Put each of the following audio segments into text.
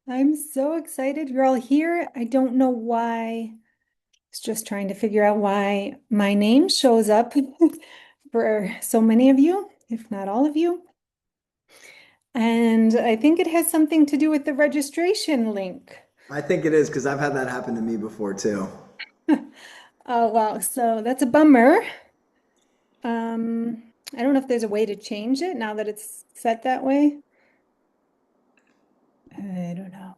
I'm so excited you're all here. I don't know why. I was just trying to figure out why my name shows up for so many of you, if not all of you. And I think it has something to do with the registration link. I think it is because I've had that happen to me before too. Oh, wow. So that's a bummer. I don't know if there's a way to change it now that it's set that way. I don't know.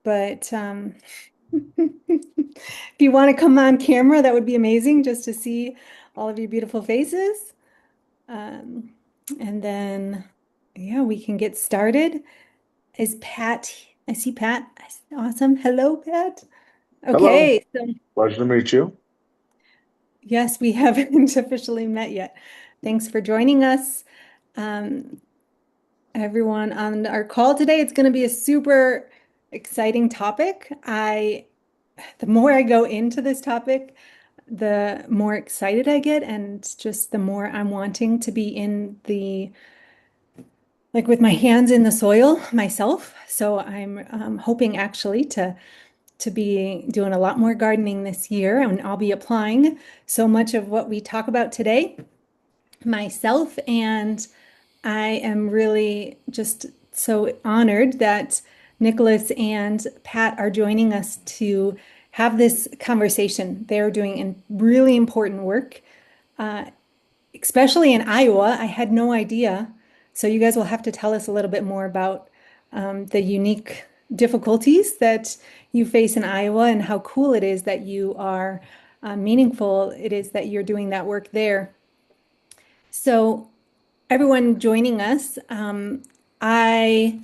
But if you want to come on camera, that would be amazing just to see all of your beautiful faces. Um, and then, yeah, we can get started. Is Pat? I see Pat. Awesome. Hello, Pat. Hello, Okay. So, pleasure to meet you. yes, we haven't officially met yet. Thanks for joining us. Um, Everyone on our call today, it's going to be a super exciting topic. The more I go into this topic, the more excited I get, and just the more I'm wanting to be in like with my hands in the soil myself. So I'm hoping actually to be doing a lot more gardening this year, and I'll be applying so much of what we talk about today myself. And I am really just so honored that Nicholas and Pat are joining us to have this conversation. They're doing really important work, especially in Iowa. I had no idea. So you guys will have to tell us a little bit more about the unique difficulties that you face in Iowa and how cool it is that you are meaningful it is that you're doing that work there. So everyone joining us, I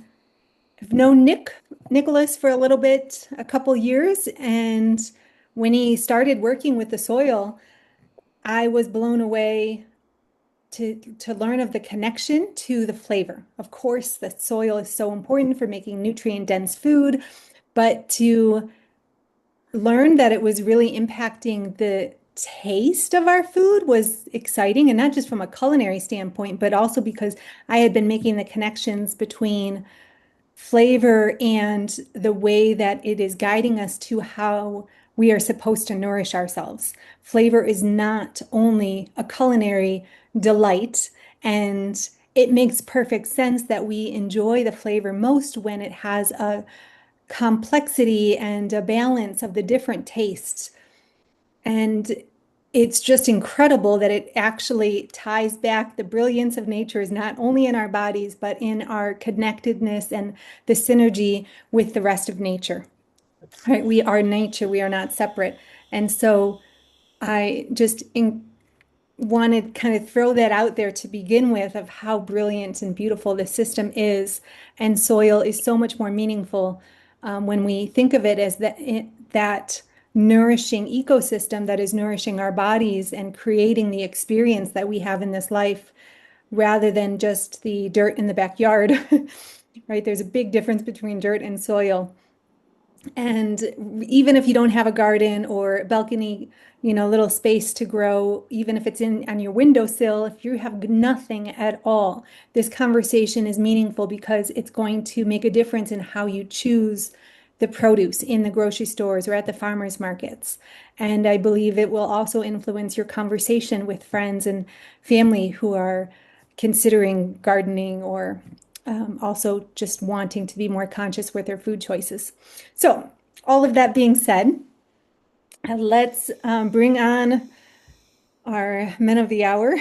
have known Nicholas for a little bit, a couple years, and when he started working with the soil, I was blown away to learn of the connection to the flavor. Of course, the soil is so important for making nutrient-dense food, but to learn that it was really impacting the taste of our food was exciting, and not just from a culinary standpoint, but also because I had been making the connections between flavor and the way that it is guiding us to how we are supposed to nourish ourselves. Flavor is not only a culinary delight, and it makes perfect sense that we enjoy the flavor most when it has a complexity and a balance of the different tastes. And it's just incredible that it actually ties back the brilliance of nature is not only in our bodies, but in our connectedness and the synergy with the rest of nature. Right? We are nature, we are not separate. And so I just wanted to kind of throw that out there to begin with of how brilliant and beautiful the system is. And soil is so much more meaningful when we think of it as that nourishing ecosystem that is nourishing our bodies and creating the experience that we have in this life rather than just the dirt in the backyard. Right? There's a big difference between dirt and soil. And even if you don't have a garden or balcony, little space to grow, even if it's in on your windowsill, if you have nothing at all, this conversation is meaningful because it's going to make a difference in how you choose the produce in the grocery stores or at the farmers markets. And I believe it will also influence your conversation with friends and family who are considering gardening or also just wanting to be more conscious with their food choices. So, all of that being said, let's bring on our men of the hour,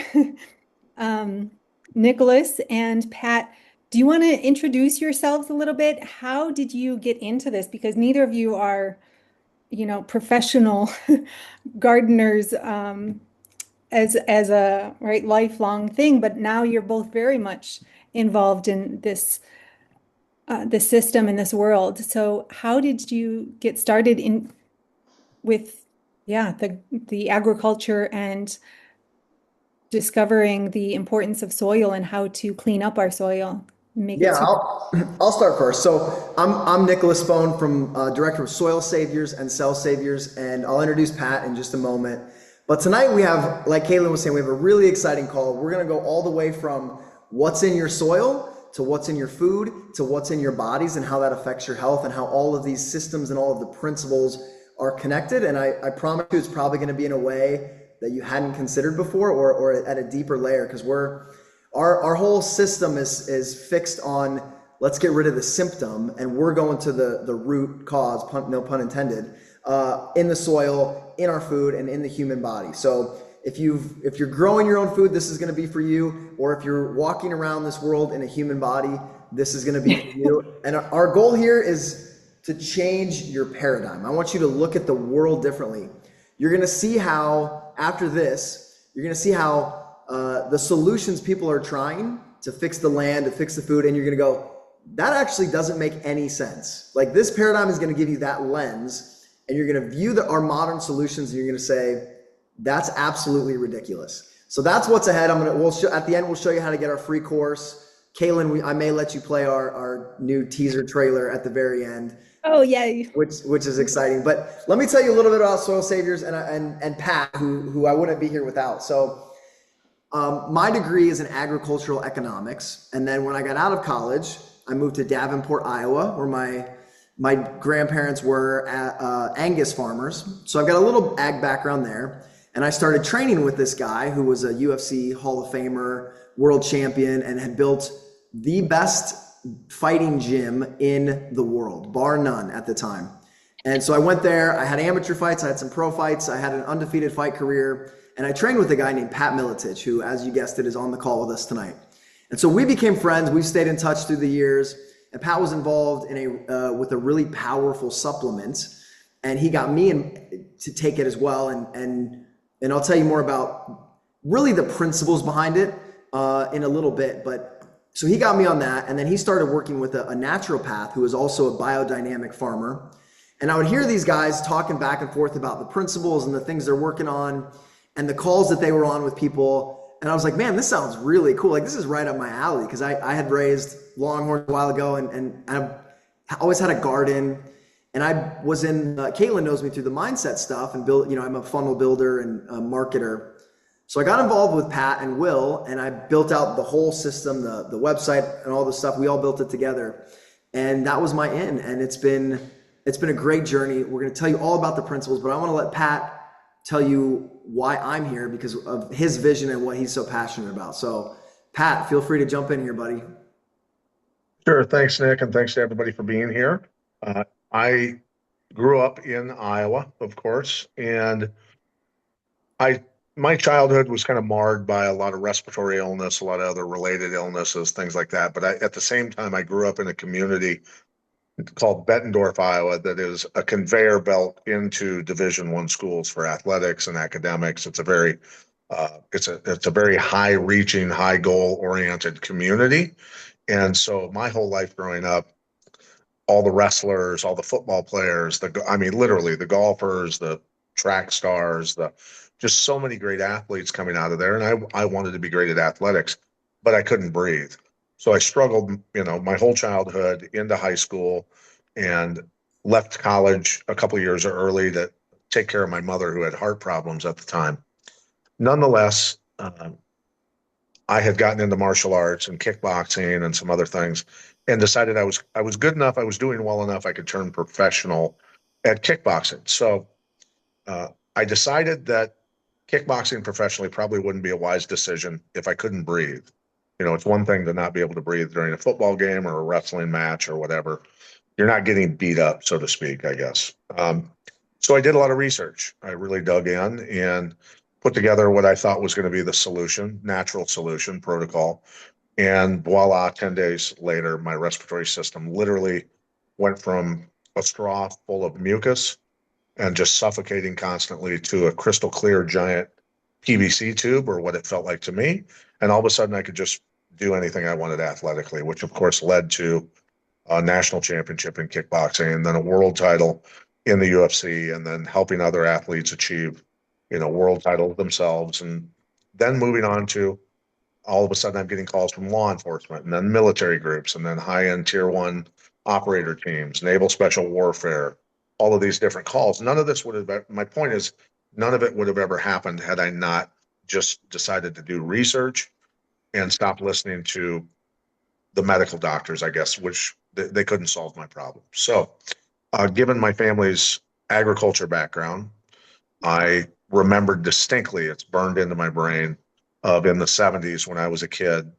um, Nicholas and Pat. Do you want to introduce yourselves a little bit? How did you get into this? Because neither of you are, professional gardeners as a right lifelong thing, but now you're both very much involved in the system in this world. So how did you get started in with yeah, the agriculture and discovering the importance of soil and how to clean up our soil, make it Yeah, super. I'll start first. So I'm Nicholas Bone from Director of Soil Saviors and Cell Saviors, and I'll introduce Pat in just a moment. But tonight we have, like Caitlin was saying, we have a really exciting call. We're going to go all the way from what's in your soil to what's in your food, to what's in your bodies and how that affects your health and how all of these systems and all of the principles are connected. And I promise you it's probably going to be in a way that you hadn't considered before or at a deeper layer because our whole system is fixed on let's get rid of the symptom and we're going to the root cause, no pun intended, in the soil, in our food, and in the human body. So if you're growing your own food, this is going to be for you. Or if you're walking around this world in a human body, this is going to be for you. And our goal here is to change your paradigm. I want you to look at the world differently. You're going to see how after this, you're going to see how the solutions people are trying to fix the land, to fix the food, and you're going to go, that actually doesn't make any sense. Like this paradigm is going to give you that lens, and you're going to view our modern solutions, and you're going to say, that's absolutely ridiculous. So that's what's ahead. At the end, we'll show you how to get our free course. Kaylin, I may let you play our new teaser trailer at the very end. Oh, yeah. Which is exciting. But let me tell you a little bit about Soil Saviors and Pat, who I wouldn't be here without. So my degree is in agricultural economics. And then when I got out of college, I moved to Davenport, Iowa, where my grandparents were Angus farmers. So I've got a little ag background there. And I started training with this guy who was a UFC Hall of Famer, world champion, and had built the best fighting gym in the world, bar none at the time. And so I went there, I had amateur fights, I had some pro fights, I had an undefeated fight career, and I trained with a guy named Pat Miletich, who, as you guessed it, is on the call with us tonight. And so we became friends, we've stayed in touch through the years, and Pat was involved with a really powerful supplement, and he got me to take it as well, and I'll tell you more about really the principles behind it in a little bit, but so he got me on that, and then he started working with a naturopath who is also a biodynamic farmer. And I would hear these guys talking back and forth about the principles and the things they're working on and the calls that they were on with people. And I was like, man, this sounds really cool. Like this is right up my alley because I had raised longhorns a while ago and I always had a garden. And I was Caitlin knows me through the mindset stuff and I'm a funnel builder and a marketer. So I got involved with Pat and Will, and I built out the whole system, the website and all the stuff. We all built it together, and that was my in. And it's been a great journey. We're going to tell you all about the principles, but I want to let Pat tell you why I'm here because of his vision and what he's so passionate about. So Pat, feel free to jump in here, buddy. Sure. Thanks, Nick, and thanks to everybody for being here. I grew up in Iowa, of course, and my childhood was kind of marred by a lot of respiratory illness, a lot of other related illnesses, things like that. But at the same time, I grew up in a community called Bettendorf, Iowa, that is a conveyor belt into Division I schools for athletics and academics. It's a very high-reaching, high goal-oriented community. And so my whole life growing up, all the wrestlers, all the football players, literally the golfers, the track stars, just so many great athletes coming out of there. And I wanted to be great at athletics, but I couldn't breathe. So I struggled, my whole childhood into high school and left college a couple of years early to take care of my mother who had heart problems at the time. Nonetheless, I had gotten into martial arts and kickboxing and some other things and decided I was good enough. I was doing well enough. I could turn professional at kickboxing. So I decided that kickboxing professionally probably wouldn't be a wise decision if I couldn't breathe. It's one thing to not be able to breathe during a football game or a wrestling match or whatever. You're not getting beat up, so to speak, I guess. So I did a lot of research. I really dug in and put together what I thought was going to be the solution, natural solution protocol. And voila, 10 days later, my respiratory system literally went from a straw full of mucus and just suffocating constantly to a crystal clear giant PVC tube, or what it felt like to me. And all of a sudden I could just do anything I wanted athletically, which of course led to a national championship in kickboxing and then a world title in the UFC, and then helping other athletes achieve, world titles themselves. And then moving on to all of a sudden I'm getting calls from law enforcement and then military groups and then high-end tier 1 operator teams, naval special warfare, all of these different calls. None of this would have, my point is, none of it would have ever happened had I not just decided to do research and stop listening to the medical doctors, I guess, which they couldn't solve my problem. So, given my family's agriculture background, I remembered distinctly, it's burned into my brain, of in the 70s when I was a kid,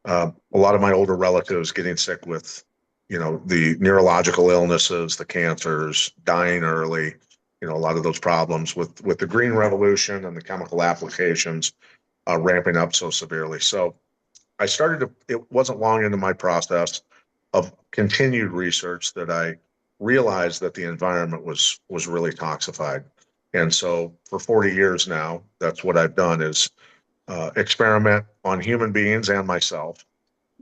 a lot of my older relatives getting sick with, the neurological illnesses, the cancers, dying early, a lot of those problems with the green revolution and the chemical applications ramping up so severely. So I started to, it wasn't long into my process of continued research that I realized that the environment was really toxified. And so for 40 years now, that's what I've done is experiment on human beings and myself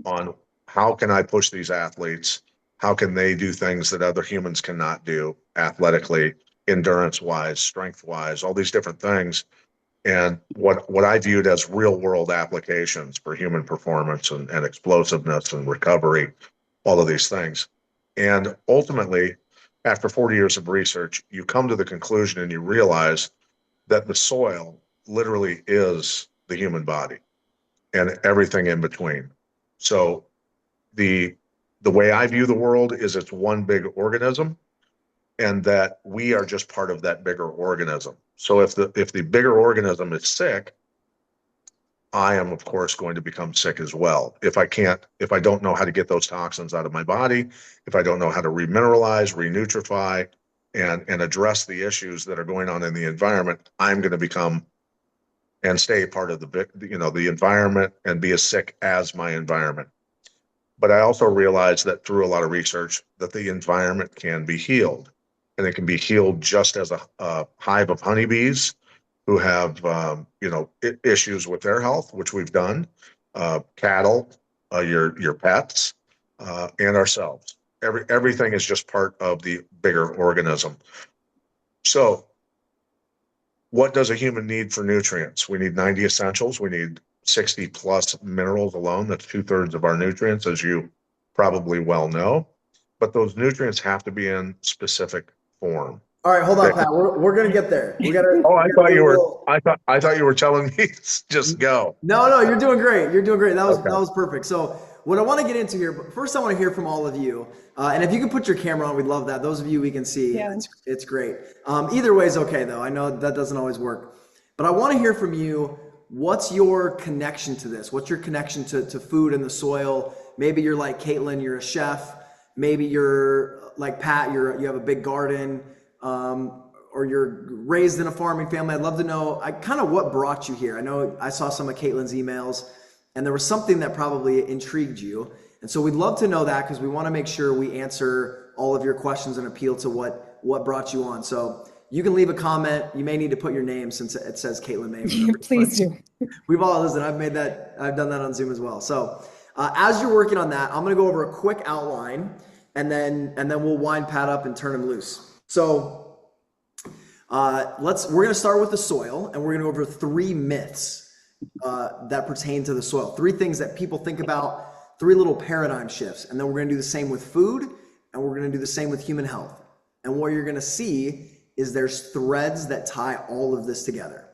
on how can I push these athletes? How can they do things that other humans cannot do athletically, endurance wise, strength wise, all these different things. And what I viewed as real world applications for human performance and explosiveness and recovery, all of these things. And ultimately, after 40 years of research, you come to the conclusion and you realize that the soil literally is the human body and everything in between. So the the way I view the world is it's one big organism and that we are just part of that bigger organism. So if the bigger organism is sick, I am of course going to become sick as well. If I don't know how to get those toxins out of my body, if I don't know how to remineralize, renutrify, and address the issues that are going on in the environment, I'm going to become and stay part of the environment and be as sick as my environment. But I also realized that through a lot of research that the environment can be healed, and it can be healed just as a hive of honeybees who have issues with their health, which we've done, cattle, your pets, and ourselves. Everything is just part of the bigger organism. So what does a human need for nutrients? We need 90 essentials. We need 60 plus minerals alone. That's 2/3 of our nutrients, as you probably well know. But those nutrients have to be in specific form. All right, hold on, Pat. We're gonna get there. We gotta. Oh, We gotta do a little... I thought you were telling me just go. No, no, you're doing great. You're doing great. That was Okay. that was perfect. So what I want to get into here, but first I want to hear from all of you. And if you can put your camera on, we'd love that. Those of you we can see, Yeah. it's great. Either way is okay though. I know that doesn't always work. But I want to hear from you. What's your connection to this? What's your connection to food and the soil? Maybe you're like Caitlin, you're a chef. Maybe you're like Pat, you have a big garden. Or you're raised in a farming family. I'd love to know kind of what brought you here. I know I saw some of Caitlin's emails and there was something that probably intrigued you. And so we'd love to know that because we want to make sure we answer all of your questions and appeal to what brought you on. So you can leave a comment. You may need to put your name since it says Caitlin May. Please do. We've all, listen, I've done that on Zoom as well. So as you're working on that, I'm going to go over a quick outline and then we'll wind Pat up and turn him loose. So we're going to start with the soil and we're going to go over 3 myths that pertain to the soil. 3 things that people think about, 3 little paradigm shifts. And then we're going to do the same with food and we're going to do the same with human health. And what you're going to see is there's threads that tie all of this together.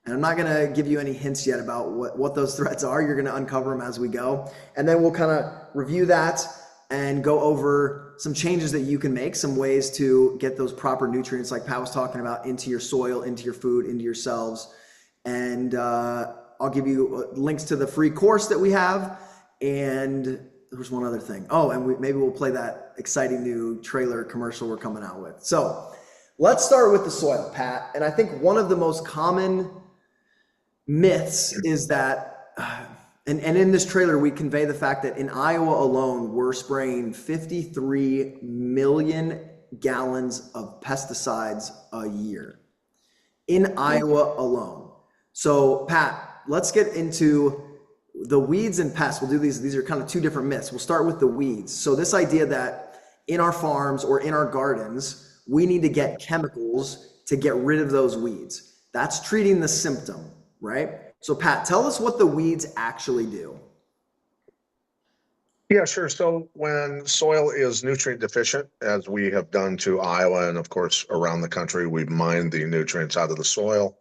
And I'm not going to give you any hints yet about what those threads are. You're going to uncover them as we go. And then we'll kind of review that and go over some changes that you can make, some ways to get those proper nutrients like Pat was talking about into your soil, into your food, into yourselves. And I'll give you links to the free course that we have. And there's one other thing. Oh, and maybe we'll play that exciting new trailer commercial we're coming out with. So let's start with the soil, Pat. And I think one of the most common myths is that and in this trailer, we convey the fact that in Iowa alone, we're spraying 53 million gallons of pesticides a year in Iowa alone. So Pat, let's get into the weeds and pests. We'll do these. These are kind of 2 different myths. We'll start with the weeds. So this idea that in our farms or in our gardens, we need to get chemicals to get rid of those weeds. That's treating the symptom, right? So Pat, tell us what the weeds actually do. Yeah, sure. So when soil is nutrient deficient, as we have done to Iowa and of course around the country, we've mined the nutrients out of the soil.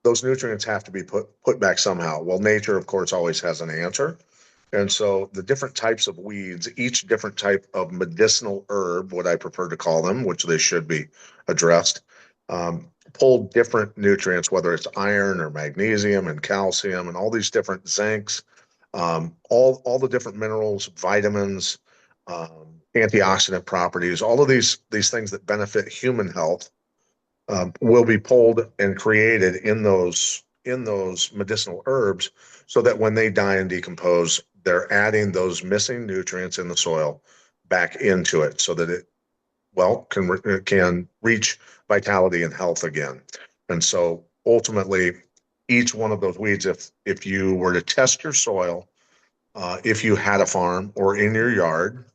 Those nutrients have to be put back somehow. Well, nature, of course, always has an answer. And so the different types of weeds, each different type of medicinal herb, what I prefer to call them, which they should be addressed, pull different nutrients, whether it's iron or magnesium and calcium and all these different zincs, all the different minerals, vitamins, antioxidant properties, all of these things that benefit human health will be pulled and created in those medicinal herbs, so that when they die and decompose, they're adding those missing nutrients in the soil back into it, so that it can reach vitality and health again. And so ultimately, each one of those weeds, if you were to test your soil, if you had a farm or in your yard,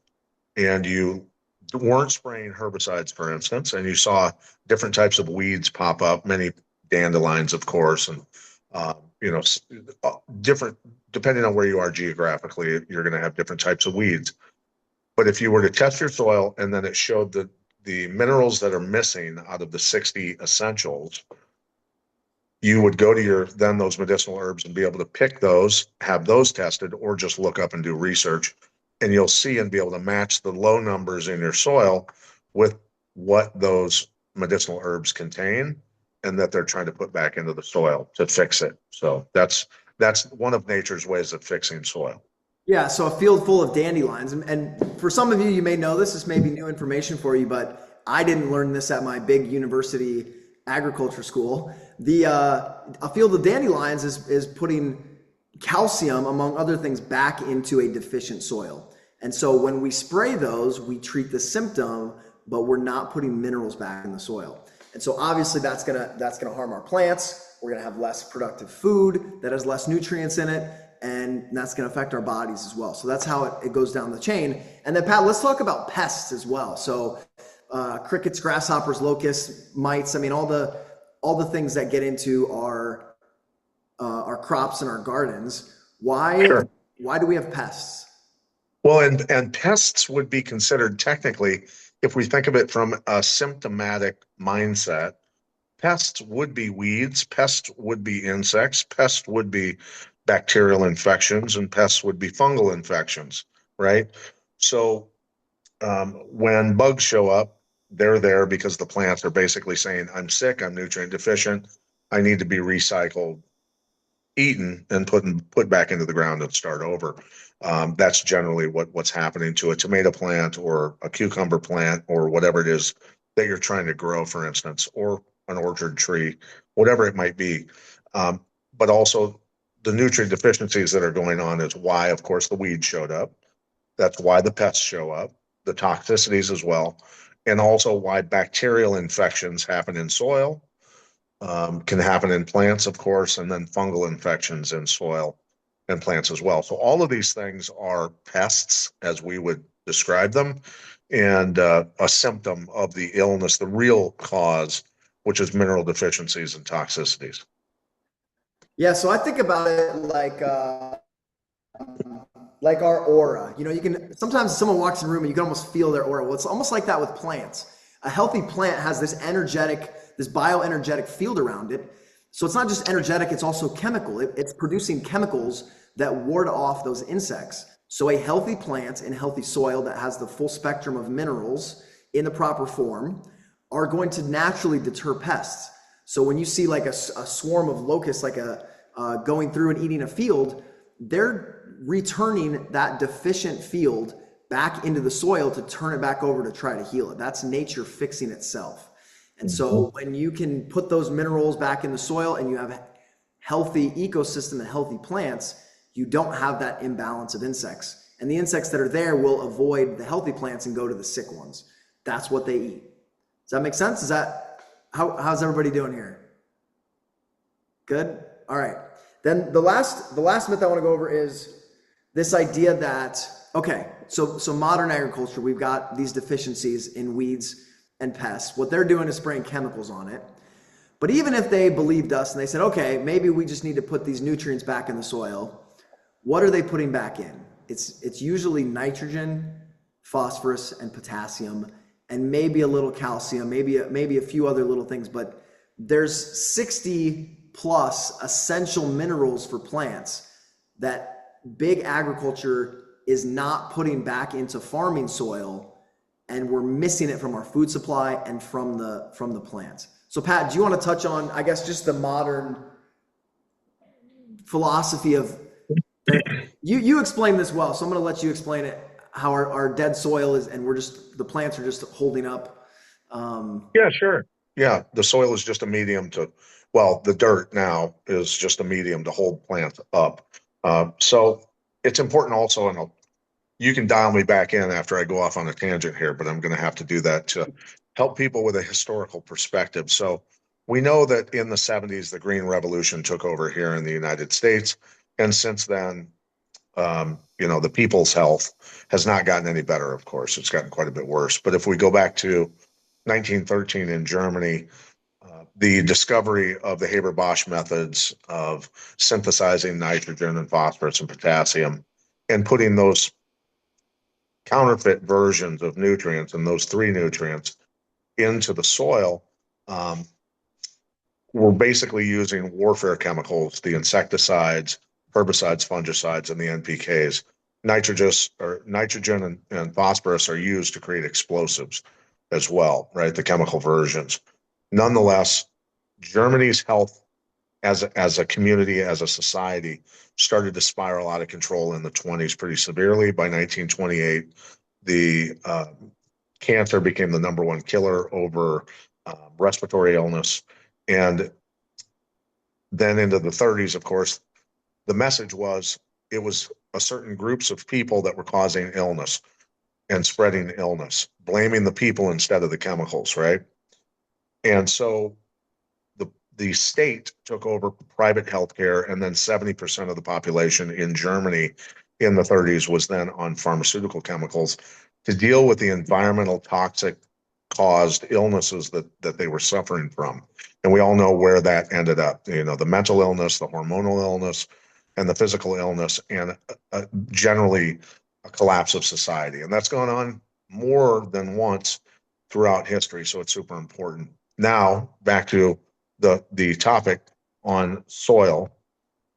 and you weren't spraying herbicides, for instance, and you saw different types of weeds pop up, many dandelions, of course, and you know, different, depending on where you are geographically, you're going to have different types of weeds. But if you were to test your soil and then it showed the minerals that are missing out of the 60 essentials, you would go to those medicinal herbs and be able to pick those, have those tested, or just look up and do research, and you'll see and be able to match the low numbers in your soil with what those medicinal herbs contain and that they're trying to put back into the soil to fix it. So that's one of nature's ways of fixing soil. Yeah, so a field full of dandelions. And for some of you, you may know this may be new information for you, but I didn't learn this at my big university agriculture school. A field of dandelions is putting calcium, among other things, back into a deficient soil. And so when we spray those, we treat the symptom, but we're not putting minerals back in the soil. And so obviously that's gonna harm our plants. We're gonna have less productive food that has less nutrients in it, and that's gonna affect our bodies as well. So that's how it goes down the chain. And then Pat, let's talk about pests as well. So crickets, grasshoppers, locusts, mites, I mean, all the things that get into our crops and our gardens. Why do we have pests? Well, and pests would be considered technically, if we think of it from a symptomatic mindset, pests would be weeds, pests would be insects, pests would be bacterial infections, and pests would be fungal infections, right? So when bugs show up, they're there because the plants are basically saying, I'm sick, I'm nutrient deficient, I need to be recycled, eaten, and put back into the ground and start over. That's generally what's happening to a tomato plant or a cucumber plant or whatever it is that you're trying to grow, for instance, or an orchard tree, whatever it might be. But also the nutrient deficiencies that are going on is why, of course, the weeds showed up. That's why the pests show up, the toxicities as well, and also why bacterial infections happen in soil, can happen in plants, of course, and then fungal infections in soil and plants as well. So all of these things are pests, as we would describe them, and a symptom of the illness, the real cause, which is mineral deficiencies and toxicities. Yeah, so I think about it like our aura. You know, you can sometimes someone walks in a room and you can almost feel their aura. Well, it's almost like that with plants. A healthy plant has this bioenergetic field around it. So it's not just energetic, it's also chemical. It's producing chemicals that ward off those insects. So a healthy plant in healthy soil that has the full spectrum of minerals in the proper form are going to naturally deter pests. So when you see like a swarm of locusts, like going through and eating a field, they're returning that deficient field back into the soil to turn it back over to try to heal it. That's nature fixing itself. And so when you can put those minerals back in the soil and you have a healthy ecosystem and healthy plants, you don't have that imbalance of insects. And the insects that are there will avoid the healthy plants and go to the sick ones. That's what they eat. Does that make sense? How's everybody doing here? Good? All right. Then the last myth I want to go over is this idea that, okay, so modern agriculture, we've got these deficiencies in weeds and pests. What they're doing is spraying chemicals on it. But even if they believed us and they said, okay, maybe we just need to put these nutrients back in the soil, what are they putting back in? It's usually nitrogen, phosphorus, and potassium, and maybe a little calcium, maybe a few other little things, but there's 60 plus essential minerals for plants that big agriculture is not putting back into farming soil, and we're missing it from our food supply and from the plants. So Pat, do you want to touch on, I guess, just the modern philosophy of, you explained this well, so I'm going to let you explain it, how our dead soil is, and the plants are just holding up. Yeah, sure. Yeah, the soil is just a medium to, well, the dirt now is just a medium to hold plants up. So it's important also, and you can dial me back in after I go off on a tangent here, but I'm going to have to do that to help people with a historical perspective. So we know that in the 70s, the Green Revolution took over here in the United States. And since then, the people's health has not gotten any better, of course. It's gotten quite a bit worse. But if we go back to 1913 in Germany, the discovery of the Haber-Bosch methods of synthesizing nitrogen and phosphorus and potassium and putting those counterfeit versions of nutrients and those three nutrients into the soil, we're basically using warfare chemicals, the insecticides, herbicides, fungicides, and the NPKs. Nitrogen and phosphorus are used to create explosives as well, right? The chemical versions. Nonetheless, Germany's health as a community, as a society, started to spiral out of control in the 20s pretty severely. By 1928, the cancer became the number one killer over respiratory illness. And then into the 30s, of course, the message was it was a certain groups of people that were causing illness and spreading illness, blaming the people instead of the chemicals, right? And so the state took over private healthcare, and then 70% of the population in Germany in the 30s was then on pharmaceutical chemicals to deal with the environmental toxic caused illnesses that they were suffering from. And we all know where that ended up, the mental illness, the hormonal illness, and the physical illness, and generally a collapse of society. And that's gone on more than once throughout history. So it's super important. Now, back to the topic on soil.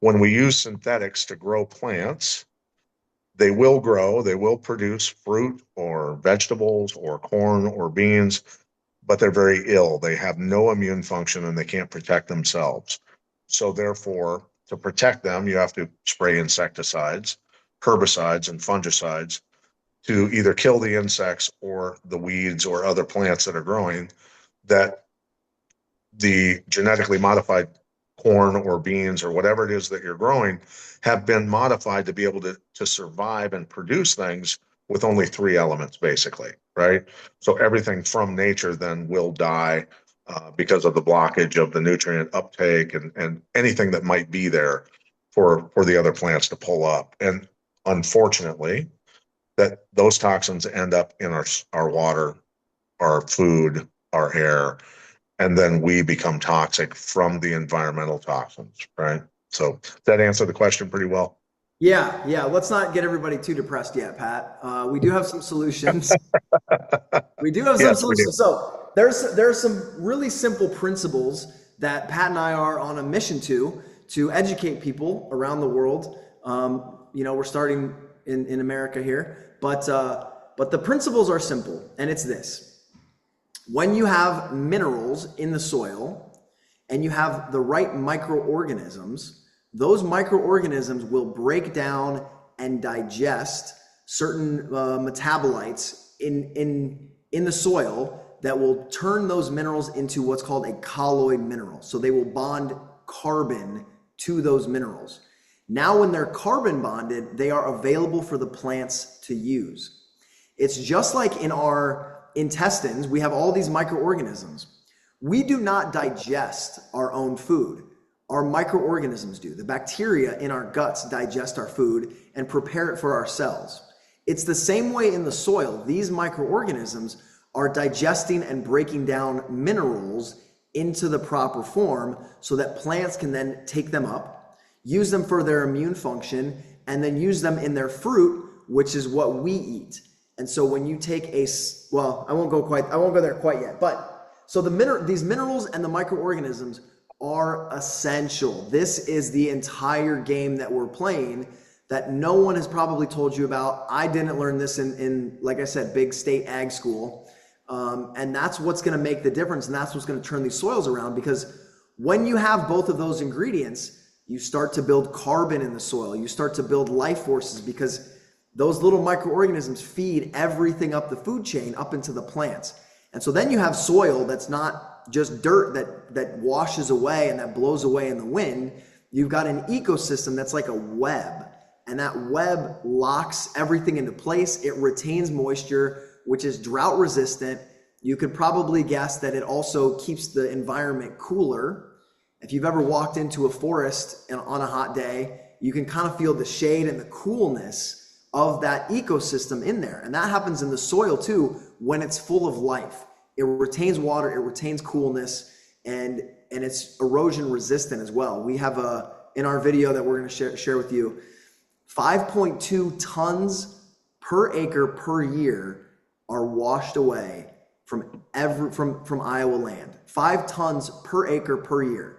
When we use synthetics to grow plants, they will produce fruit or vegetables or corn or beans, but they're very ill. They have no immune function and they can't protect themselves. So therefore, to protect them, you have to spray insecticides, herbicides, and fungicides to either kill the insects or the weeds or other plants that are growing, that the genetically modified corn or beans or whatever it is that you're growing have been modified to be able to survive and produce things with only three elements, basically, right? So everything from nature then will die because of the blockage of the nutrient uptake and anything that might be there for the other plants to pull up. And unfortunately, that those toxins end up in our water, our food, our air, and then we become toxic from the environmental toxins, right? So that answered the question pretty well. Yeah. Let's not get everybody too depressed yet, Pat. We do have some solutions. We do have some Yes, we do. solutions. So there's some really simple principles that Pat and I are on a mission to educate people around the world. We're starting in America here, but the principles are simple, and it's this. When you have minerals in the soil and you have the right microorganisms, those microorganisms will break down and digest certain metabolites in the soil that will turn those minerals into what's called a colloid mineral. So they will bond carbon to those minerals. Now, when they're carbon bonded, they are available for the plants to use. It's just like in our intestines, we have all these microorganisms. We do not digest our own food. Our microorganisms do. The bacteria in our guts digest our food and prepare it for our cells. It's the same way in the soil. These microorganisms are digesting and breaking down minerals into the proper form so that plants can then take them up, use them for their immune function, and then use them in their fruit, which is what we eat. And so when you take I won't go there quite yet, but so these minerals and the microorganisms are essential. This is the entire game that we're playing that no one has probably told you about. I didn't learn this in like I said, big state ag school. And that's what's going to make the difference. And that's what's going to turn these soils around, because when you have both of those ingredients, you start to build carbon in the soil. You start to build life forces, because those little microorganisms feed everything up the food chain up into the plants. And so then you have soil that's not just dirt that washes away and that blows away in the wind. You've got an ecosystem that's like a web, and that web locks everything into place. It retains moisture, which is drought resistant. You could probably guess that it also keeps the environment cooler. If you've ever walked into a forest on a hot day, you can kind of feel the shade and the coolness of that ecosystem in there. And that happens in the soil too when it's full of life. It retains water, it retains coolness, and it's erosion resistant as well. We have in our video that we're going to share with you, 5.2 tons per acre per year are washed away from Iowa land. 5 tons per acre per year.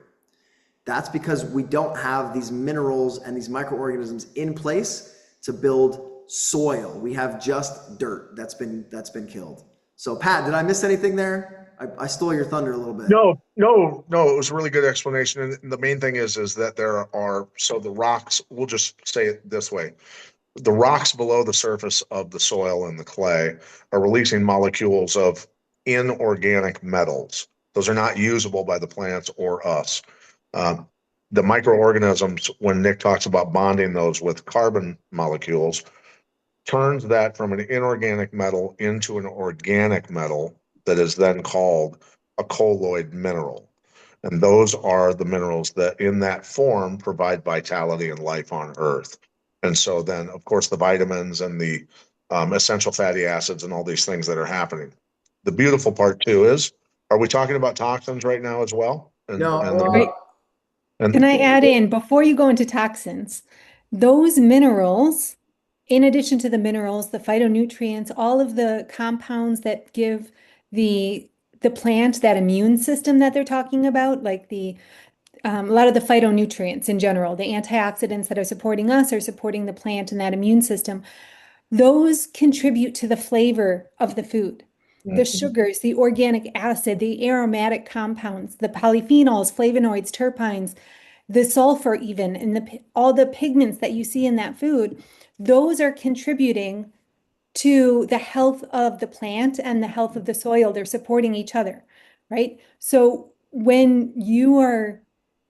That's because we don't have these minerals and these microorganisms in place to build soil. We have just dirt that's been killed. So Pat, did I miss anything there? I stole your thunder a little bit. No, it was a really good explanation. And the main thing is that so the rocks, we'll just say it this way. The rocks below the surface of the soil and the clay are releasing molecules of inorganic metals. Those are not usable by the plants or us. The microorganisms, when Nick talks about bonding those with carbon molecules, turns that from an inorganic metal into an organic metal that is then called a colloid mineral. And those are the minerals that in that form provide vitality and life on Earth. And so then, of course, the vitamins and the essential fatty acids and all these things that are happening. The beautiful part too is, are we talking about toxins right now as well? No, Can I add in, before you go into toxins, those minerals, in addition to the minerals, the phytonutrients, all of the compounds that give the plant that immune system that they're talking about, like a lot of the phytonutrients in general, the antioxidants that are supporting us are supporting the plant and that immune system. Those contribute to the flavor of the food. The sugars, the organic acid, the aromatic compounds, the polyphenols, flavonoids, terpenes, the sulfur even, and all the pigments that you see in that food, those are contributing to the health of the plant and the health of the soil. They're supporting each other, right? So when you are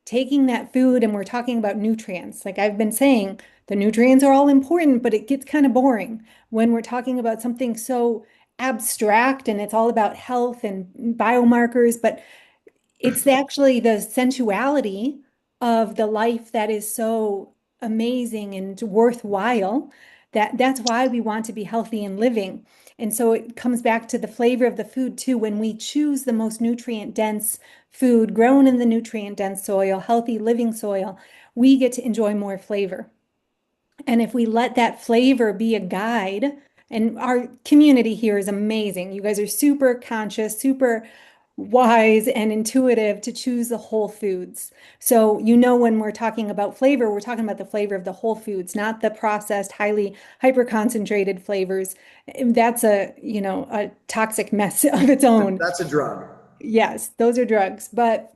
taking that food, and we're talking about nutrients, like I've been saying, the nutrients are all important, but it gets kind of boring when we're talking about something so abstract and it's all about health and biomarkers, but it's actually the sensuality of the life that is so amazing and worthwhile, that's why we want to be healthy and living. And so it comes back to the flavor of the food too. When we choose the most nutrient dense food grown in the nutrient dense soil, healthy living soil, we get to enjoy more flavor. And if we let that flavor be a guide, and our community here is amazing. You guys are super conscious, super wise and intuitive to choose the whole foods. So, when we're talking about flavor, we're talking about the flavor of the whole foods, not the processed, highly hyper concentrated flavors. That's a toxic mess of its own. that's a drug. Yes, those are drugs, but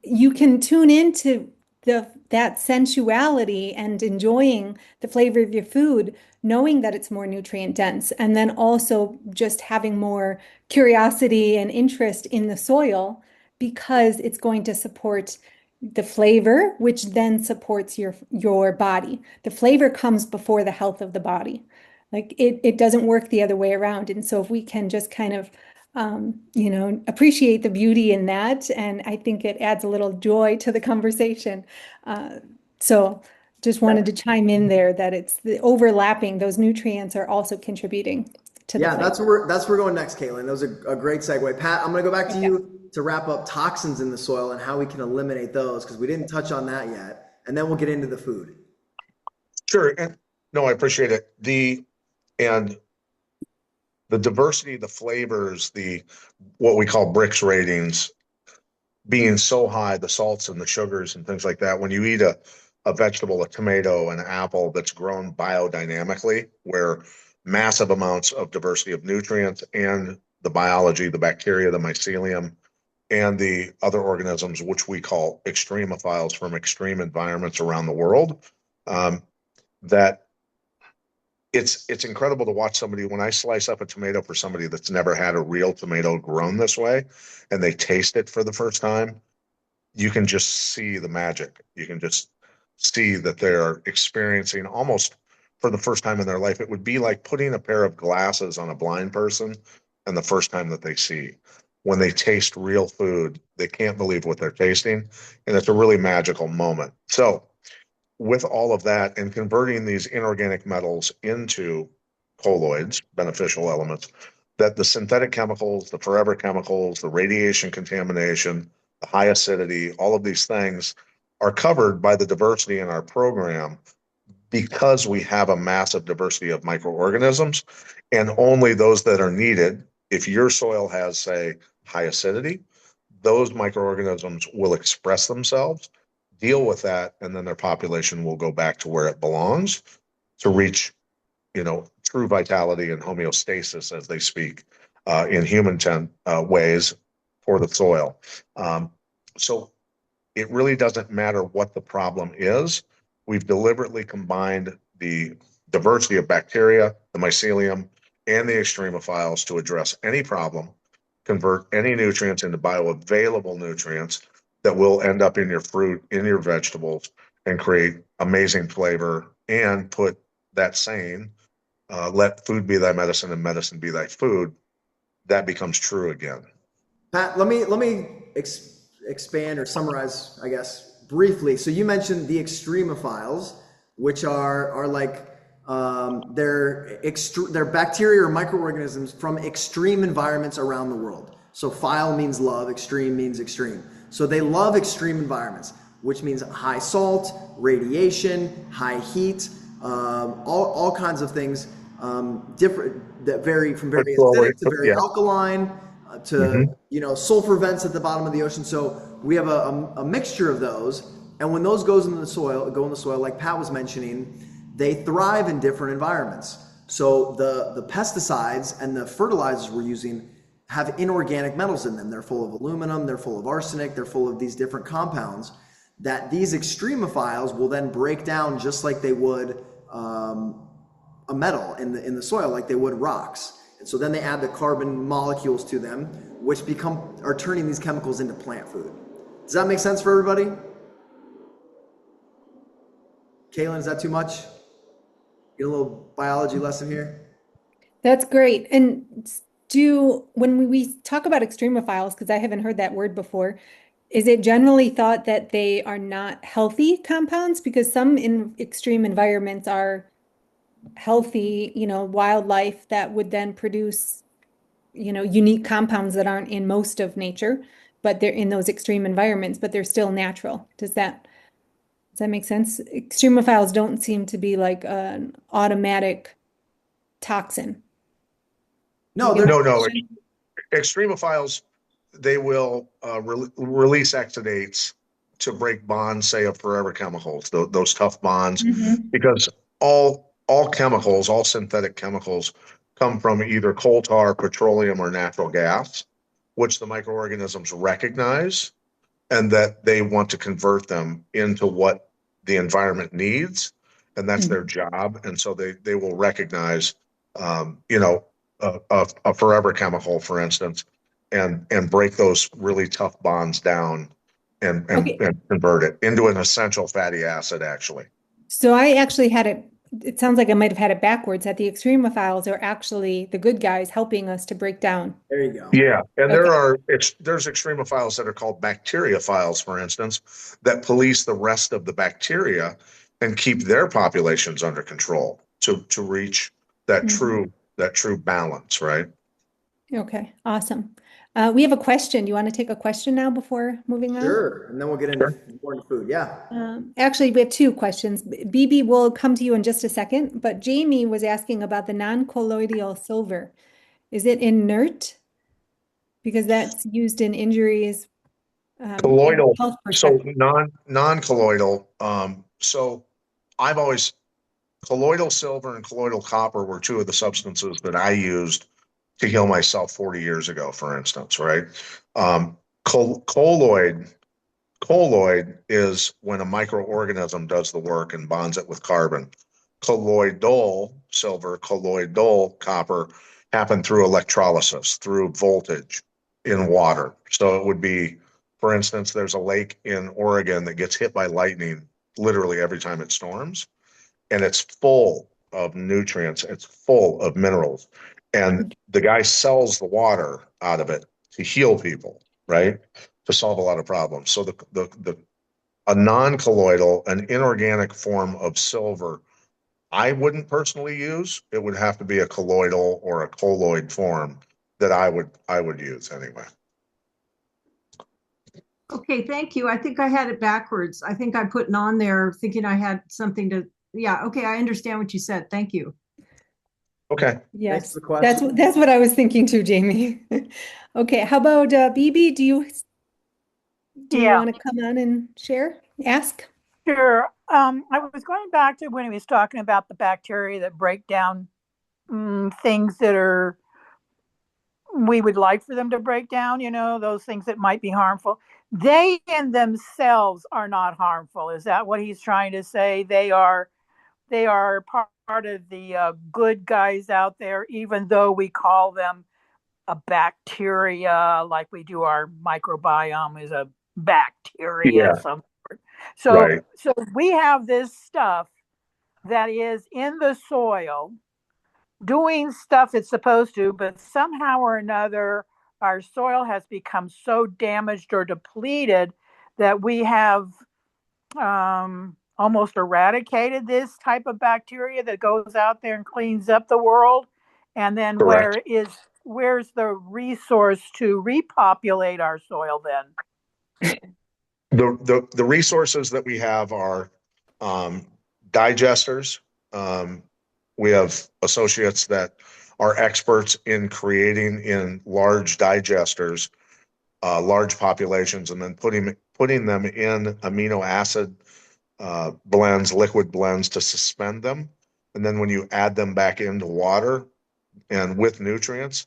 you can tune into that sensuality and enjoying the flavor of your food, knowing that it's more nutrient dense, and then also just having more curiosity and interest in the soil because it's going to support the flavor, which then supports your body. The flavor comes before the health of the body. Like it doesn't work the other way around. And so if we can just kind of appreciate the beauty in that. And I think it adds a little joy to the conversation. So just wanted to chime in there that it's the overlapping, those nutrients are also contributing to the flavor. That's where we're going next, Caitlin. That was a great segue. Pat, I'm going to go back to you to wrap up toxins in the soil and how we can eliminate those, because we didn't touch on that yet. And then we'll get into the food. Sure. And no, I appreciate it. And the diversity, the flavors, what we call Brix ratings being so high, the salts and the sugars and things like that. When you eat a vegetable, a tomato, an apple that's grown biodynamically, where massive amounts of diversity of nutrients and the biology, the bacteria, the mycelium, and the other organisms, which we call extremophiles from extreme environments around the world, um, that it's incredible to watch somebody when I slice up a tomato for somebody that's never had a real tomato grown this way and they taste it for the first time, you can just see the magic. You can just see that they're experiencing almost for the first time in their life. It would be like putting a pair of glasses on a blind person and the first time that they see. When they taste real food, they can't believe what they're tasting. And it's a really magical moment. So, with all of that and converting these inorganic metals into colloids, beneficial elements, that the synthetic chemicals, the forever chemicals, the radiation contamination, the high acidity, all of these things are covered by the diversity in our program because we have a massive diversity of microorganisms and only those that are needed. If your soil has, say, high acidity, those microorganisms will express themselves, deal with that, and then their population will go back to where it belongs to reach, true vitality and homeostasis, as they speak in human ways for the soil. Um, so it really doesn't matter what the problem is. We've deliberately combined the diversity of bacteria, the mycelium, and the extremophiles to address any problem, convert any nutrients into bioavailable nutrients that will end up in your fruit, in your vegetables, and create amazing flavor and put that saying, let food be thy medicine and medicine be thy food, that becomes true again. Pat, let me expand or summarize, I guess, briefly. So you mentioned the extremophiles, which are like they're bacteria or microorganisms from extreme environments around the world. So phile means love, extreme means extreme. So they love extreme environments, which means high salt, radiation, high heat, all kinds of things, different that vary from very acidic to very Yeah. alkaline to Mm-hmm. sulfur vents at the bottom of the ocean. So we have a mixture of those, and when those go in the soil, like Pat was mentioning, they thrive in different environments. So the pesticides and the fertilizers we're using have inorganic metals in them. They're full of aluminum, they're full of arsenic, they're full of these different compounds that these extremophiles will then break down just like they would a metal in the soil, like they would rocks. And so then they add the carbon molecules to them, which are turning these chemicals into plant food. Does that make sense for everybody? Kaylin, is that too much? Get a little biology lesson here. That's great. And when we talk about extremophiles, because I haven't heard that word before, is it generally thought that they are not healthy compounds? Because some in extreme environments are healthy, wildlife that would then produce, unique compounds that aren't in most of nature, but they're in those extreme environments, but they're still natural. Does that make sense? Extremophiles don't seem to be like an automatic toxin. Do you No, get my No, no. question? Extremophiles, they will release exudates to break bonds, say, of forever chemicals, those tough bonds, Hmm. because all chemicals, all synthetic chemicals, come from either coal tar, petroleum, or natural gas, which the microorganisms recognize and that they want to convert them into what the environment needs, and that's their job. And so they will recognize, a forever chemical, for instance, and break those really tough bonds down Okay. and convert it into an essential fatty acid, actually. So I actually had it sounds like I might have had it backwards, that the extremophiles are actually the good guys helping us to break down. there you go. Yeah, and Okay. there's extremophiles that are called bacteriophiles, for instance, that police the rest of the bacteria and keep their populations under control to reach Mhm. that true balance, right? Okay, awesome. We have a question. Do you want to take a question now before moving on? Sure. And then we'll get into Sure. more into food. Yeah. Actually, we have two questions. BB will come to you in just a second, but Jamie was asking about the non-colloidal silver. Is it inert? Because that's used in injuries, in Colloidal, health so perspective. non colloidal. So I've always colloidal silver and colloidal copper were two of the substances that I used to heal myself 40 years ago, for instance, right? Um, colloid Colloid is when a microorganism does the work and bonds it with carbon. Colloidal silver, colloidal copper happen through electrolysis, through voltage in water. So it would be, for instance, there's a lake in Oregon that gets hit by lightning literally every time it storms, and it's full of nutrients, it's full of minerals. And the guy sells the water out of it to heal people, right? To solve a lot of problems. So the a non-colloidal, an inorganic form of silver, I wouldn't personally use. It would have to be a colloidal or a colloid form that I would use anyway. Okay, thank you. I think I had it backwards. I think I put an on there thinking I had something to, yeah, okay, I understand what you said. Thank you. Okay. Thanks for Yes, the question. that's what I was thinking too, Jamie. Okay, how about BB? Do you Yeah, want to come on and share? Ask? sure. I was going back to when he was talking about the bacteria that break down things that are we would like for them to break down, those things that might be harmful. They in themselves are not harmful. Is that what he's trying to say? They are part of the good guys out there, even though we call them a bacteria, like we do our microbiome is a bacteria. Yeah. Some so Right. so we have this stuff that is in the soil doing stuff it's supposed to, but somehow or another, our soil has become so damaged or depleted that we have almost eradicated this type of bacteria that goes out there and cleans up the world. And then Correct. where's the resource to repopulate our soil then? The resources that we have are um, digesters. Um, we have associates that are experts in creating in large digesters, large populations, and then putting them in amino acid blends, liquid blends to suspend them. And then when you add them back into water and with nutrients,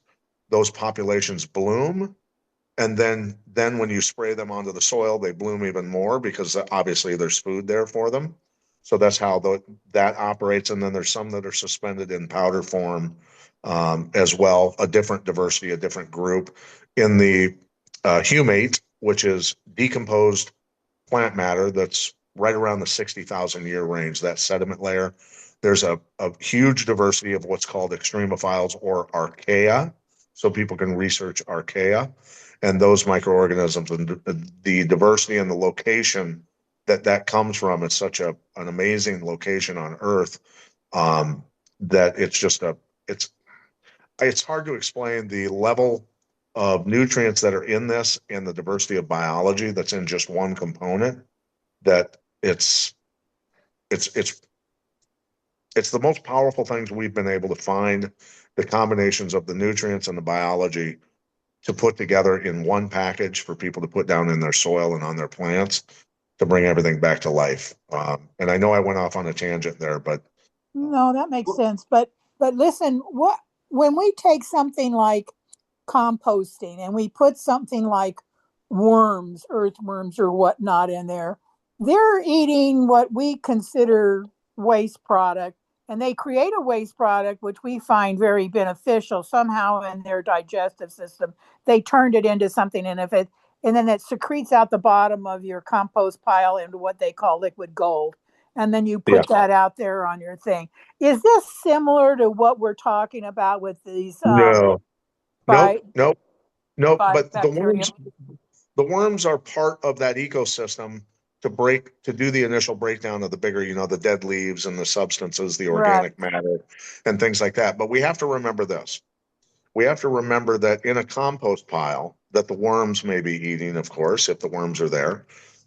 those populations bloom, and then when you spray them onto the soil, they bloom even more because obviously there's food there for them. So that's how that operates. And then there's some that are suspended in powder form as well, a different diversity, a different group. In the humate, which is decomposed plant matter that's right around the 60,000 year range, that sediment layer, there's a huge diversity of what's called extremophiles or archaea. So people can research archaea and those microorganisms, and the diversity and the location that comes from is such an amazing location on Earth, that it's it's hard to explain the level of nutrients that are in this and the diversity of biology that's in just one component. That it's it's it's the most powerful things we've been able to find, the combinations of the nutrients and the biology to put together in one package for people to put down in their soil and on their plants to bring everything back to life. And I know I went off on a tangent there, but No, that makes sense. But listen, what when we take something like composting and we put something like worms, earthworms or whatnot in there, they're eating what we consider waste product, and they create a waste product which we find very beneficial somehow in their digestive system. They turned it into something, and then it secretes out the bottom of your compost pile into what they call liquid gold. And then you yeah, put that out there on your thing. Is this similar to what we're talking about with these no, by nope, nope, nope. by But bacteria? the worms are part of that ecosystem to do the initial breakdown of the bigger, the dead leaves and the substances, the Right. organic matter and things like that. But we have to remember this. We have to remember that in a compost pile that the worms may be eating, of course, if the worms are there,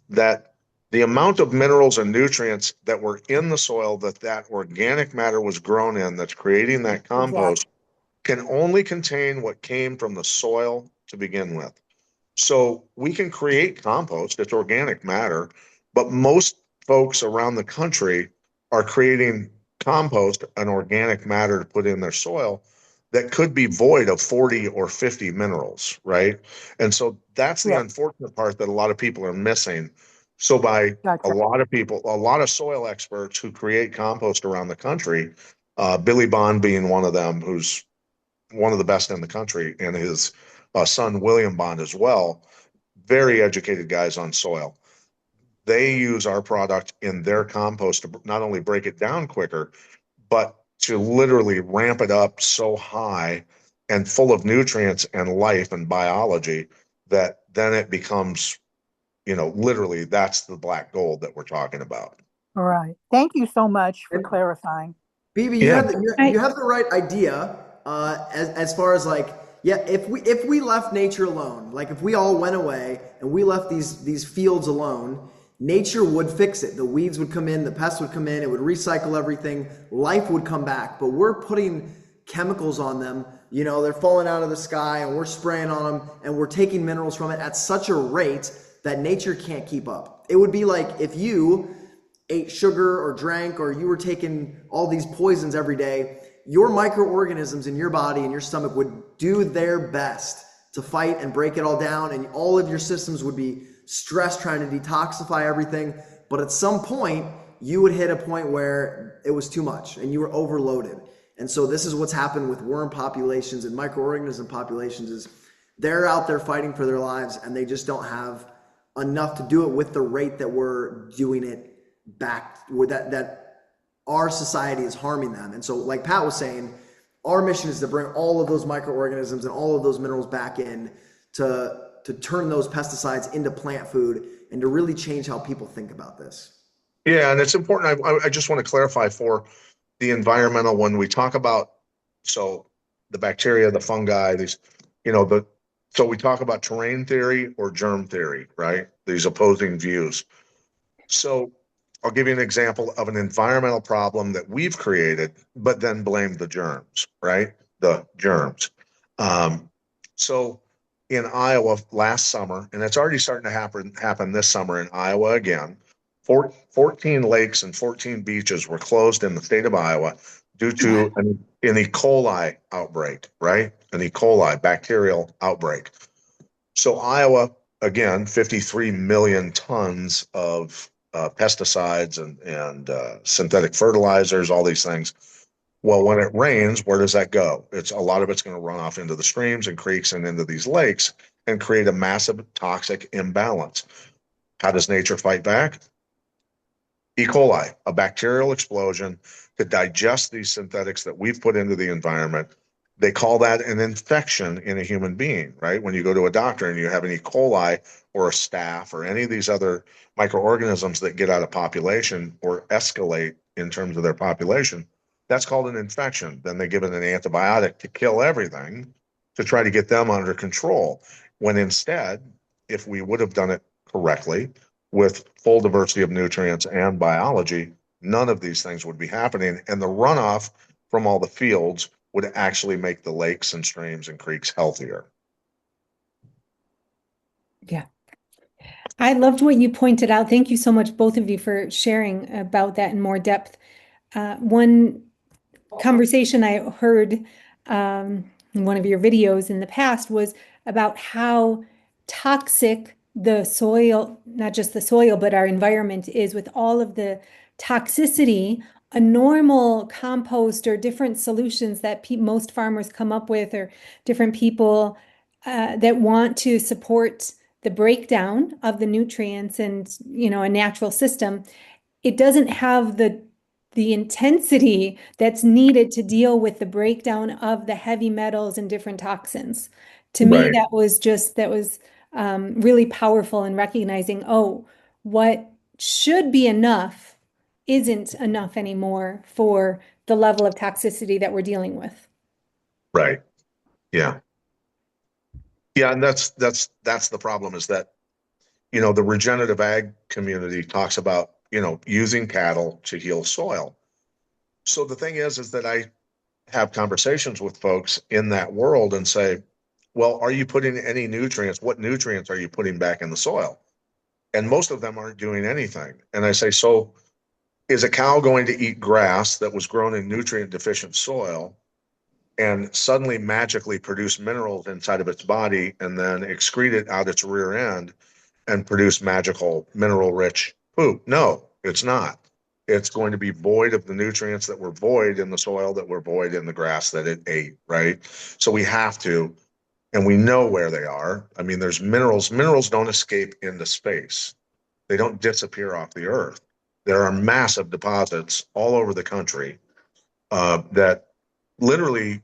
that the amount of minerals and nutrients that were in the soil that organic matter was grown in that's creating that Exactly. compost can only contain what came from the soil to begin with. So we can create compost, it's organic matter, but most folks around the country are creating compost, an organic matter to put in their soil that could be void of 40 or 50 minerals, right? And so that's the Yeah, unfortunate part that a lot of people are missing. So by a gotcha. lot of people, a lot of soil experts who create compost around the country, Billy Bond being one of them, who's one of the best in the country, and his son William Bond as well, very educated guys on soil. They use our product in their compost to not only break it down quicker, but to literally ramp it up so high and full of nutrients and life and biology that then it becomes, literally that's the black gold that we're talking about. All right. Thank you so much for And clarifying. BB, Yeah. you have the right idea as far as like, yeah, if we left nature alone, like if we all went away and we left these fields alone, nature would fix it. The weeds would come in, the pests would come in, it would recycle everything, life would come back. But we're putting chemicals on them, they're falling out of the sky and we're spraying on them and we're taking minerals from it at such a rate that nature can't keep up. It would be like if you ate sugar or drank or you were taking all these poisons every day, your microorganisms in your body and your stomach would do their best to fight and break it all down, and all of your systems would be stressed trying to detoxify everything. But at some point, you would hit a point where it was too much and you were overloaded. And so this is what's happened with worm populations and microorganism populations is they're out there fighting for their lives and they just don't have enough to do it with the rate that we're doing it back, with that our society is harming them. And so like Pat was saying, our mission is to bring all of those microorganisms and all of those minerals back in to turn those pesticides into plant food and to really change how people think about this. Yeah, and it's important. I just want to clarify for the environmental when we talk about, so the bacteria, the fungi, these, so we talk about terrain theory or germ theory, right? These opposing views. So I'll give you an example of an environmental problem that we've created, but then blame the germs, right? The germs. So in Iowa last summer, and it's already starting to happen this summer in Iowa again, 14 lakes and 14 beaches were closed in the state of Iowa due to an E. coli outbreak, right? An E. coli bacterial outbreak. So Iowa, again, 53 million tons of pesticides and synthetic fertilizers, all these things. Well, when it rains, where does that go? A lot of it's going to run off into the streams and creeks and into these lakes and create a massive toxic imbalance. How does nature fight back? E. coli, a bacterial explosion to digest these synthetics that we've put into the environment. They call that an infection in a human being, right? When you go to a doctor and you have an E. coli or a staph or any of these other microorganisms that get out of population or escalate in terms of their population, that's called an infection. Then they give it an antibiotic to kill everything to try to get them under control. When instead, if we would have done it correctly with full diversity of nutrients and biology, none of these things would be happening. And the runoff from all the fields would actually make the lakes and streams and creeks healthier. Yeah. I loved what you pointed out. Thank you so much, both of you, for sharing about that in more depth. One conversation I heard in one of your videos in the past was about how toxic the soil, not just the soil, but our environment is with all of the toxicity. A normal compost or different solutions that most farmers come up with, or different people that want to support the breakdown of the nutrients and, a natural system, it doesn't have the intensity that's needed to deal with the breakdown of the heavy metals and different toxins. To me, Right. that was really powerful in recognizing, oh, what should be enough isn't enough anymore for the level of toxicity that we're dealing with. Right. Yeah. Yeah. And that's the problem is that, the regenerative ag community talks about, using cattle to heal soil. So the thing is that I have conversations with folks in that world and say, well, are you putting any nutrients? What nutrients are you putting back in the soil? and most of them aren't doing anything. And I say, so is a cow going to eat grass that was grown in nutrient deficient soil and suddenly magically produce minerals inside of its body and then excrete it out its rear end and produce magical mineral rich poop? No, it's not. It's going to be void of the nutrients that were void in the soil, that were void in the grass that it ate, right? So we have to, and we know where they are. I mean, there's minerals. Minerals don't escape into space. They don't disappear off the earth. There are massive deposits all over the country that literally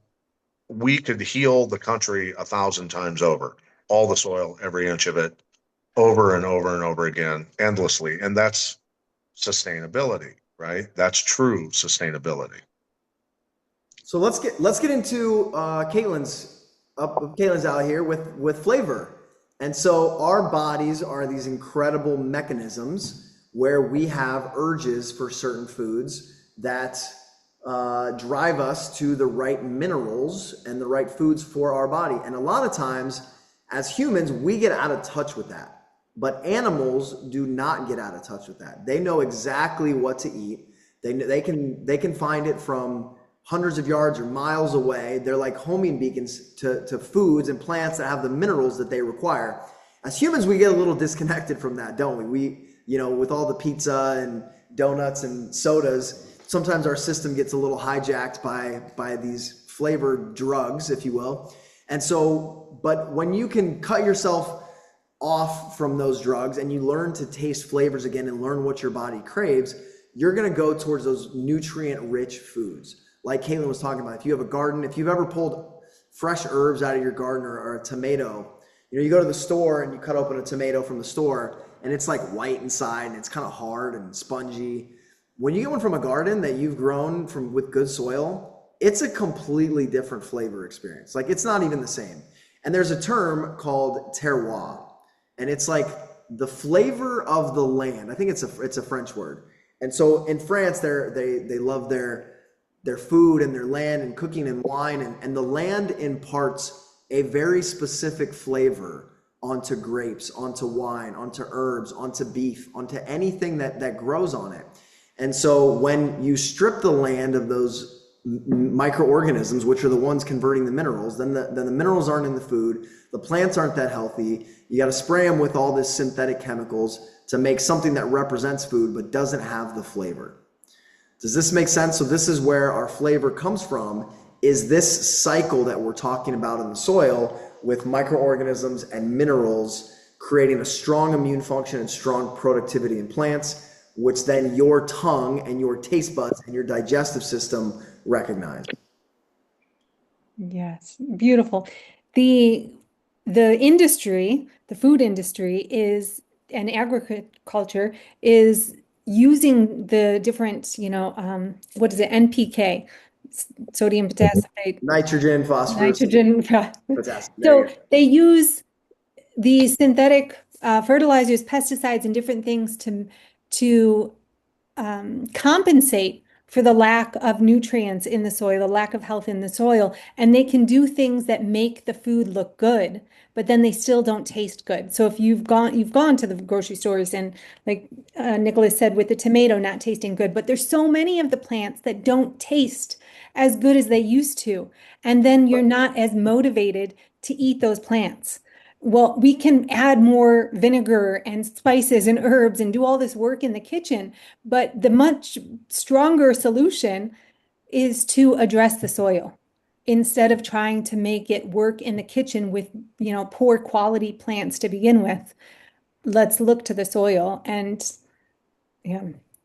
we could heal the country 1,000 times over, all the soil, every inch of it, over and over and over again, endlessly. And that's sustainability, right? That's true sustainability. So let's get into Caitlin's out here with flavor. And so our bodies are these incredible mechanisms where we have urges for certain foods that drive us to the right minerals and the right foods for our body. And a lot of times, as humans, we get out of touch with that. But animals do not get out of touch with that. They know exactly what to eat. They can find it from hundreds of yards or miles away. They're like homing beacons to foods and plants that have the minerals that they require. As humans, we get a little disconnected from that, don't we? With all the pizza and donuts and sodas, sometimes our system gets a little hijacked by these flavored drugs, if you will. And so, but when you can cut yourself off from those drugs and you learn to taste flavors again and learn what your body craves, you're going to go towards those nutrient rich foods. Like Caitlin was talking about, if you have a garden, if you've ever pulled fresh herbs out of your garden or a tomato, you go to the store and you cut open a tomato from the store and it's like white inside and it's kind of hard and spongy. When you get one from a garden that you've grown with good soil, it's a completely different flavor experience. Like, it's not even the same. And there's a term called terroir, and it's like the flavor of the land. I think it's a French word. And so in France, they love their food and their land and cooking and wine, and the land imparts a very specific flavor onto grapes, onto wine, onto herbs, onto beef, onto anything that grows on it. And so when you strip the land of those microorganisms, which are the ones converting the minerals, then the minerals aren't in the food, the plants aren't that healthy. You got to spray them with all this synthetic chemicals to make something that represents food but doesn't have the flavor. Does this make sense? So this is where our flavor comes from, is this cycle that we're talking about in the soil with microorganisms and minerals creating a strong immune function and strong productivity in plants, which then your tongue and your taste buds and your digestive system recognize. Yes, beautiful. The industry, the food industry is, and agriculture is using the different, what is it, NPK, sodium potassium, Nitrogen, phosphorus, nitrogen. potassium. So they use these synthetic fertilizers, pesticides, and different things to compensate for the lack of nutrients in the soil, the lack of health in the soil. And they can do things that make the food look good, but then they still don't taste good. So if you've gone to the grocery stores and, like Nicholas said, with the tomato not tasting good, but there's so many of the plants that don't taste as good as they used to. And then you're not as motivated to eat those plants. Well, we can add more vinegar and spices and herbs and do all this work in the kitchen, but the much stronger solution is to address the soil instead of trying to make it work in the kitchen with, poor quality plants to begin with. Let's look to the soil and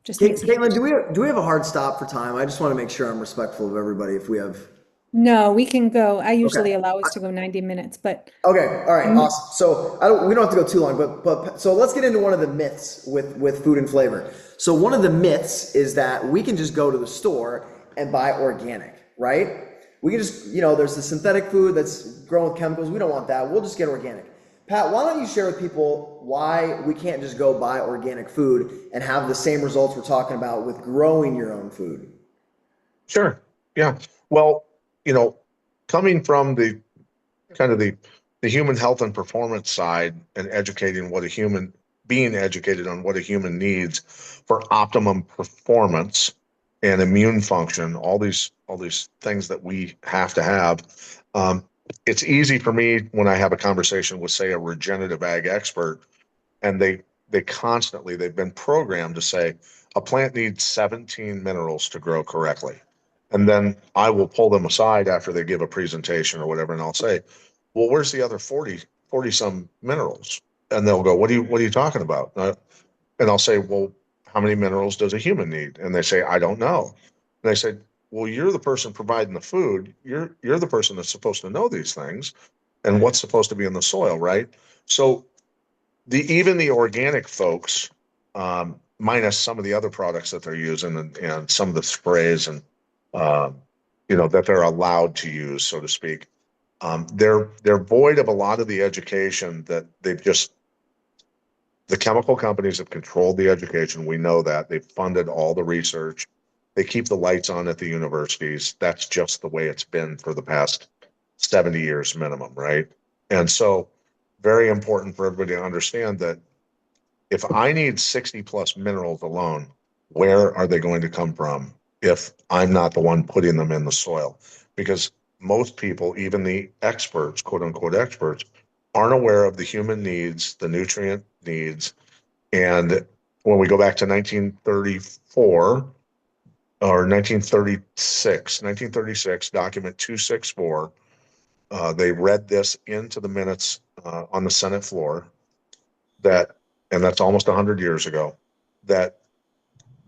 just makes Caitlin, do we have a hard stop for time? I just want to make sure I'm respectful of everybody if we have. No, we can go. I usually allow us to go 90 minutes, but Okay, all right, awesome. So we don't have to go too long, but so let's get into one of the myths with food and flavor. So one of the myths is that we can just go to the store and buy organic, right? We can just, there's the synthetic food that's grown with chemicals. We don't want that. We'll just get organic. Pat, why don't you share with people why we can't just go buy organic food and have the same results we're talking about with growing your own food? Sure. Yeah. Well, coming from the kind of the human health and performance side and educating what a human being educated on what a human needs for optimum performance and immune function, all these things that we have to have. It's easy for me when I have a conversation with, say, a regenerative ag expert, and they've been programmed to say a plant needs 17 minerals to grow correctly. And then I will pull them aside after they give a presentation or whatever, and I'll say, well, where's the other 40 some minerals? And they'll go, what are you talking about? And I'll say, well, how many minerals does a human need? And they say, I don't know. And I said, well, you're the person providing the food. You're the person that's supposed to know these things and what's supposed to be in the soil, right? So even the organic folks, minus some of the other products that they're using and some of the sprays and that they're allowed to use, so to speak, they're void of a lot of the education that the chemical companies have controlled the education. We know that. They've funded all the research. They keep the lights on at the universities. That's just the way it's been for the past 70 years minimum, right? And so very important for everybody to understand that if I need 60 plus minerals alone, where are they going to come from if I'm not the one putting them in the soil? Because most people, even the experts, quote unquote experts, aren't aware of the human needs, the nutrient needs. And when we go back to 1934 or 1936, document 264, they read this into the minutes on the Senate floor and that's almost 100 years ago, that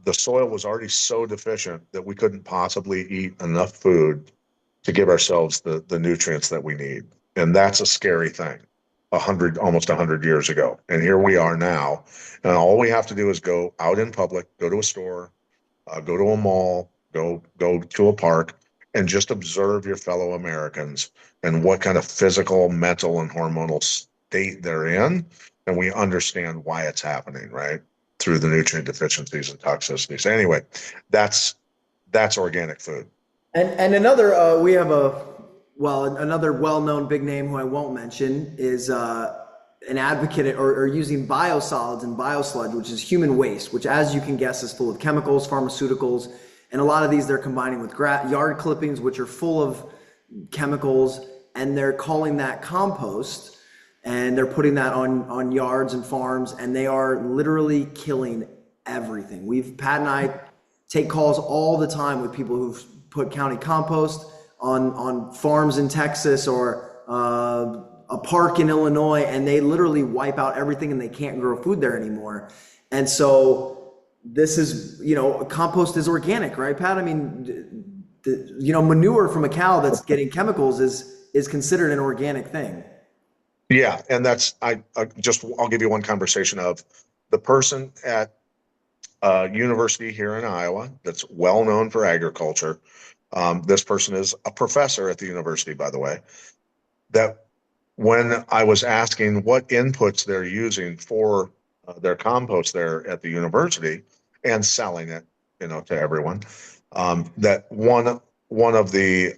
the soil was already so deficient that we couldn't possibly eat enough food to give ourselves the nutrients that we need. And that's a scary thing. Almost 100 years ago. And here we are now. And all we have to do is go out in public, go to a store, go to a mall, go to a park, and just observe your fellow Americans and what kind of physical, mental, and hormonal state they're in. And we understand why it's happening, right? Through the nutrient deficiencies and toxicities. Anyway, that's organic food. And another, we have another well-known big name who I won't mention is an advocate or using biosolids and biosludge, which is human waste, which, as you can guess, is full of chemicals, pharmaceuticals, and a lot of these they're combining with yard clippings, which are full of chemicals, and they're calling that compost, and they're putting that on yards and farms, and they are literally killing everything. Pat and I take calls all the time with people who've put county compost on farms in Texas or a park in Illinois, and they literally wipe out everything and they can't grow food there anymore. And so this is, compost is organic, right, Pat? I mean, manure from a cow that's getting chemicals is considered an organic thing. Yeah, and that's I'll give you one conversation of the person at university here in Iowa that's well known for agriculture. This person is a professor at the university, by the way. That when I was asking what inputs they're using for their compost there at the university and selling it, to everyone, that one of the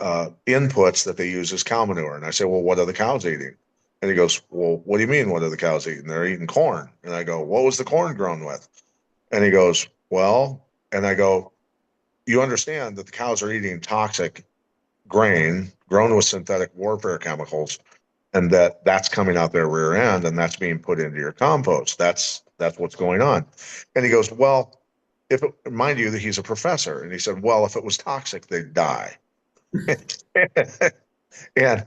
inputs that they use is cow manure. And I say, well, what are the cows eating? And he goes, well, what do you mean? What are the cows eating? They're eating corn. And I go, what was the corn grown with? And he goes, well, and I go, you understand that the cows are eating toxic grain grown with synthetic warfare chemicals, and that's coming out their rear end, and that's being put into your compost. That's what's going on. And he goes, well, mind you that he's a professor. And he said, well, if it was toxic, they'd die. And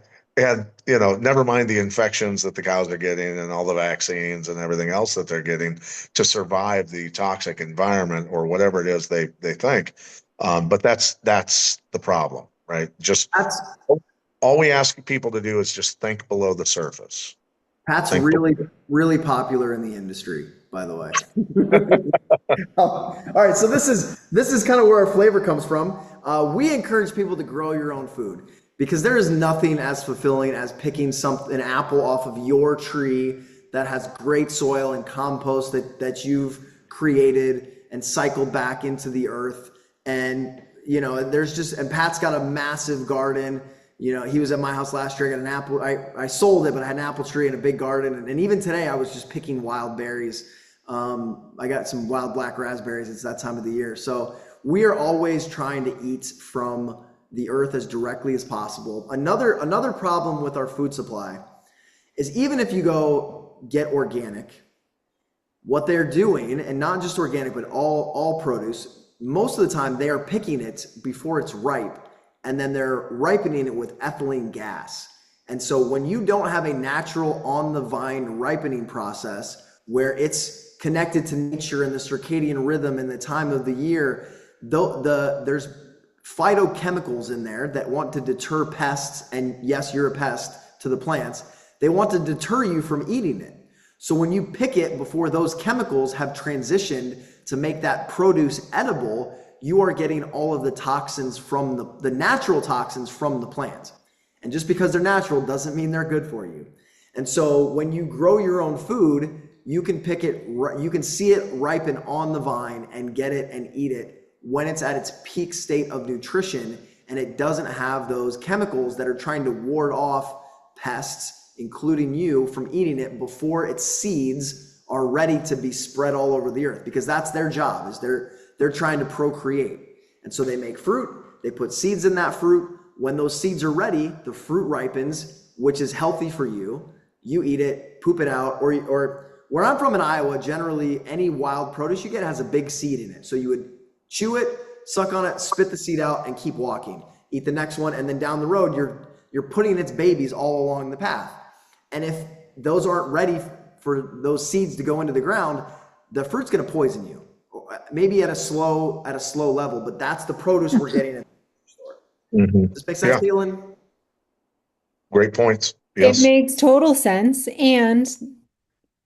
never mind the infections that the cows are getting and all the vaccines and everything else that they're getting to survive the toxic environment or whatever it is they think. But that's the problem, right? All we ask people to do is just think below the surface. Pat's really popular in the industry, by the way. All right, so this is kind of where our flavor comes from. We encourage people to grow your own food, because there is nothing as fulfilling as picking an apple off of your tree that has great soil and compost that you've created and cycled back into the earth. And, and Pat's got a massive garden. He was at my house last year. I got an apple. I sold it, but I had an apple tree and a big garden. And even today I was just picking wild berries. I got some wild black raspberries. It's that time of the year. So we are always trying to eat from the earth as directly as possible. Another problem with our food supply is even if you go get organic, what they're doing, and not just organic, but all produce, most of the time they are picking it before it's ripe, and then they're ripening it with ethylene gas. And so when you don't have a natural on the vine ripening process where it's connected to nature and the circadian rhythm and the time of the year, there's phytochemicals in there that want to deter pests, and yes, you're a pest to the plants. They want to deter you from eating it. So when you pick it before those chemicals have transitioned to make that produce edible, you are getting all of the toxins from the natural toxins from the plant. And just because they're natural doesn't mean they're good for you. And so when you grow your own food, you can pick it, you can see it ripen on the vine and get it and eat it when it's at its peak state of nutrition, and it doesn't have those chemicals that are trying to ward off pests, including you, from eating it before its seeds are ready to be spread all over the earth, because that's their job, is they're trying to procreate. And so they make fruit, they put seeds in that fruit. When those seeds are ready, the fruit ripens, which is healthy for you. You eat it, poop it out, or where I'm from in Iowa, generally any wild produce you get has a big seed in it. So you would chew it, suck on it, spit the seed out, and keep walking. Eat the next one, and then down the road, you're putting its babies all along the path. And if those aren't ready for those seeds to go into the ground, the fruit's going to poison you. Maybe at a slow level, but that's the produce we're getting in the store. Mm-hmm. Does this make sense, Yeah. Keelan? Great points. It Yes. makes total sense. And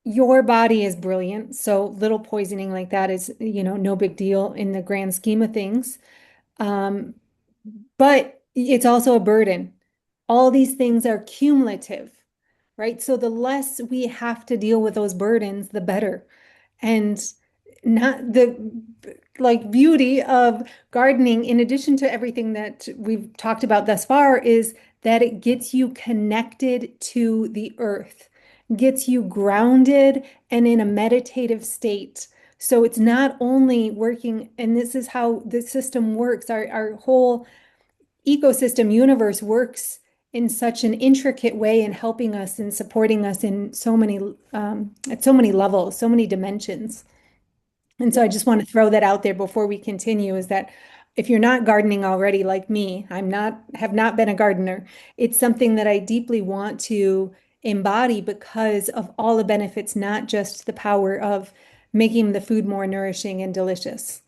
your body is brilliant. So little poisoning like that is, no big deal in the grand scheme of things. But it's also a burden. All these things are cumulative, right? So the less we have to deal with those burdens, the better. And not the beauty of gardening, in addition to everything that we've talked about thus far, is that it gets you connected to the earth, gets you grounded and in a meditative state. So it's not only working, and this is how the system works, our whole ecosystem universe works in such an intricate way in helping us and supporting us in so many at so many levels, so many dimensions. And so I just want to throw that out there before we continue, is that if you're not gardening already like me, have not been a gardener, it's something that I deeply want to embody because of all the benefits, not just the power of making the food more nourishing and delicious.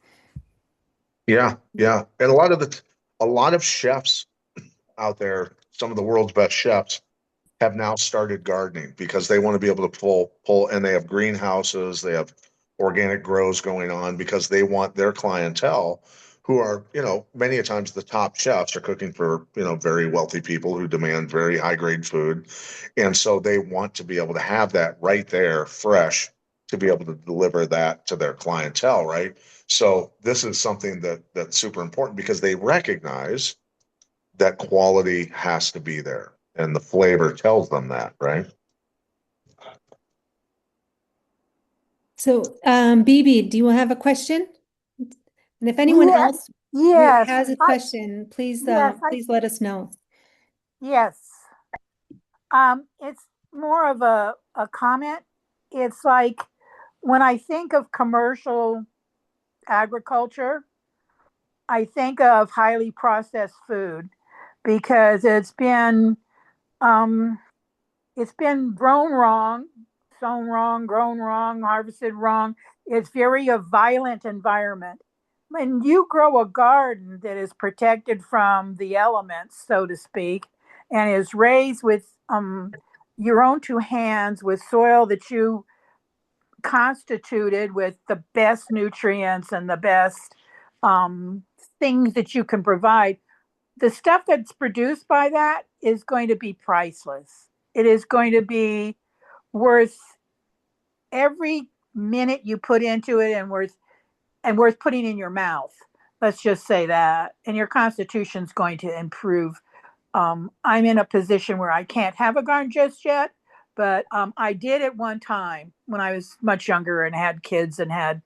Yeah. Yeah. And a lot of chefs out there, some of the world's best chefs, have now started gardening because they want to be able to pull, and they have greenhouses, they have organic grows going on because they want their clientele, who are, many a times the top chefs are cooking for, very wealthy people who demand very high grade food. And so they want to be able to have that right there fresh to be able to deliver that to their clientele, right? So this is something that's super important because they recognize that quality has to be there, and the flavor tells them that, right? So, Bibi, do you have a question? And if anyone Yeah, else yes, has a question, yes, please let us know. yes. It's more of a comment. It's like when I think of commercial agriculture, I think of highly processed food because um, it's been grown wrong, sown wrong, grown wrong, harvested wrong. It's very a violent environment. When you grow a garden that is protected from the elements, so to speak, and is raised with your own two hands with soil that you constituted with the best nutrients and the best um, things that you can provide, the stuff that's produced by that is going to be priceless. It is going to be worth every minute you put into it, and worth putting in your mouth. Let's just say that. And your constitution's going to improve. I'm in a position where I can't have a garden just yet, but I did it one time when I was much younger and had kids and had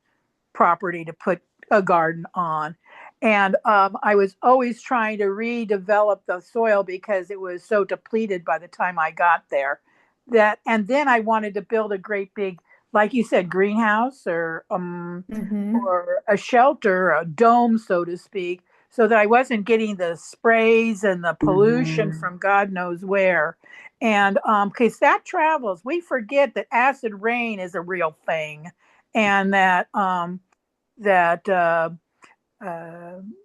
property to put a garden on. And I was always trying to redevelop the soil because it was so depleted by the time I got there. And then I wanted to build a great big, like you said, greenhouse Hmm. or a shelter, a dome, so to speak, so that I wasn't getting the sprays and the pollution Mhm. from God knows where. And because that travels, we forget that acid rain is a real thing, and that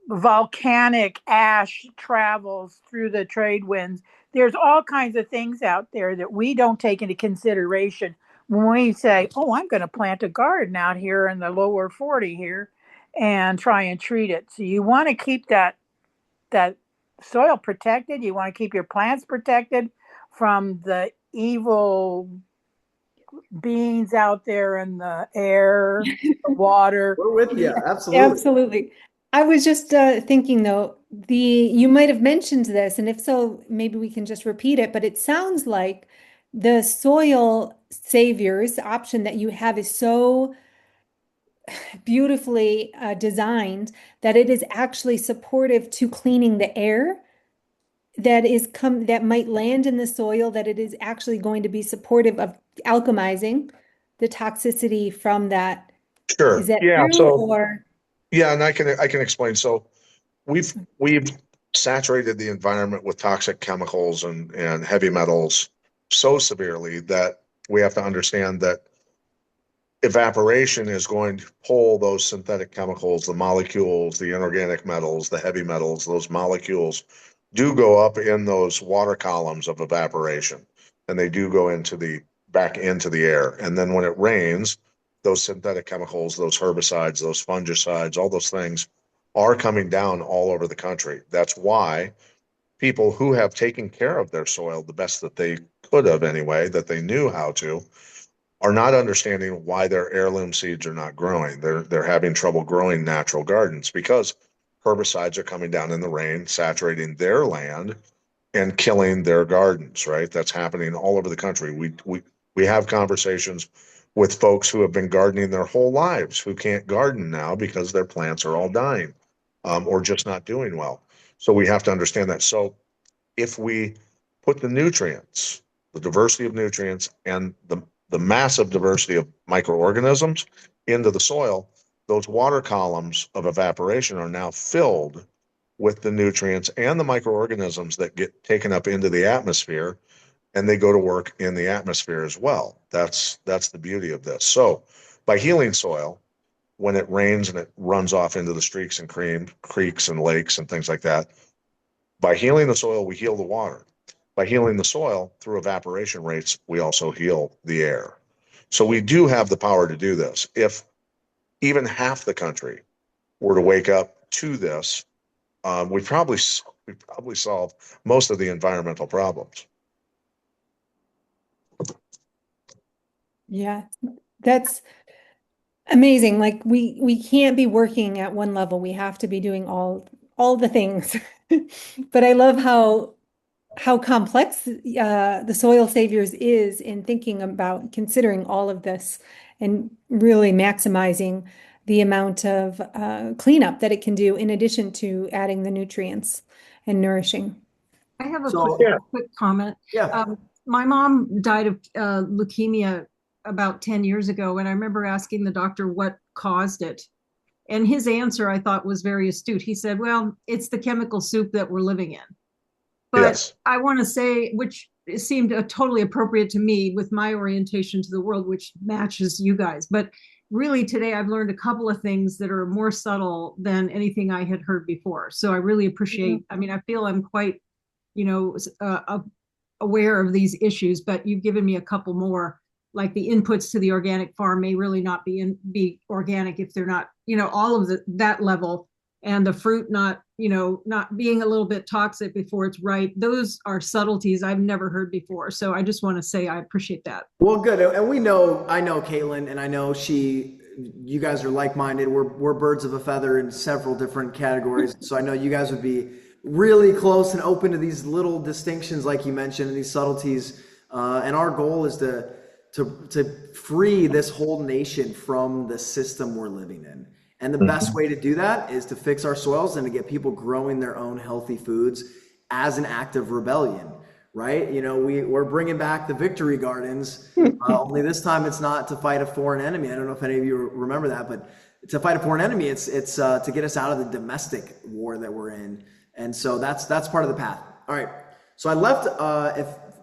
volcanic ash travels through the trade winds. There's all kinds of things out there that we don't take into consideration when we say, "Oh, I'm going to plant a garden out here in the lower 40 here and try and treat it." So you want to keep that soil protected. You want to keep your plants protected from the evil beings out there in the air, the water. We're with you. Absolutely. Absolutely. I was just thinking though, you might have mentioned this, and if so, maybe we can just repeat it, but it sounds like the soil saviors option that you have is so beautifully designed that it is actually supportive to cleaning the air that might land in the soil, that it is actually going to be supportive of alchemizing the toxicity from that. Is Sure. that Yeah. true So or? yeah, and I can explain. So we've saturated the environment with toxic chemicals and heavy metals so severely that we have to understand that evaporation is going to pull those synthetic chemicals, the molecules, the inorganic metals, the heavy metals, those molecules do go up in those water columns of evaporation, and they do go into the back into the air. And then when it rains, those synthetic chemicals, those herbicides, those fungicides, all those things are coming down all over the country. That's why people who have taken care of their soil the best that they could have anyway, that they knew how to, are not understanding why their heirloom seeds are not growing. They're having trouble growing natural gardens because herbicides are coming down in the rain, saturating their land and killing their gardens, right? That's happening all over the country. We have conversations with folks who have been gardening their whole lives who can't garden now because their plants are all dying, or just not doing well. So we have to understand that. So if we put the nutrients, the diversity of nutrients, and the massive diversity of microorganisms into the soil, those water columns of evaporation are now filled with the nutrients and the microorganisms that get taken up into the atmosphere, and they go to work in the atmosphere as well. That's the beauty of this. So by healing soil, when it rains and it runs off into the streaks and creeks and lakes and things like that, by healing the soil, we heal the water. By healing the soil through evaporation rates, we also heal the air. So we do have the power to do this. If even half the country were to wake up to this, we probably solve most of the environmental problems. Yeah, that's amazing. Like we can't be working at one level. We have to be doing all the things. But I love how complex the soil saviors is in thinking about considering all of this and really maximizing the amount of cleanup that it can do in addition to adding the nutrients and nourishing. I have a quick So, Yeah. quick comment. yeah. My mom died of leukemia about 10 years ago, and I remember asking the doctor what caused it. And his answer I thought was very astute. He said, "Well, it's the chemical soup that we're living in." But Yes. I want to say, which seemed totally appropriate to me with my orientation to the world, which matches you guys. But really, today I've learned a couple of things that are more subtle than anything I had heard before. So I really appreciate, I mean, I feel I'm quite, you know, aware of these issues, but you've given me a couple more, like the inputs to the organic farm may really not be organic if they're not, all of that level, and the fruit not being a little bit toxic before it's ripe. Those are subtleties I've never heard before. So I just want to say I appreciate that. Well, good. And I know Caitlin, and I know you guys are like-minded. We're birds of a feather in several different categories. So I know you guys would be really close and open to these little distinctions, like you mentioned, and these subtleties. And our goal is to free this whole nation from the system we're living in. And the best way to do that is to fix our soils and to get people growing their own healthy foods as an act of rebellion, right? You know, we're bringing back the victory gardens. Only this time it's not to fight a foreign enemy. I don't know if any of you remember that, but to fight a foreign enemy, it's to get us out of the domestic war that we're in. And so that's part of the path. All right. So I left,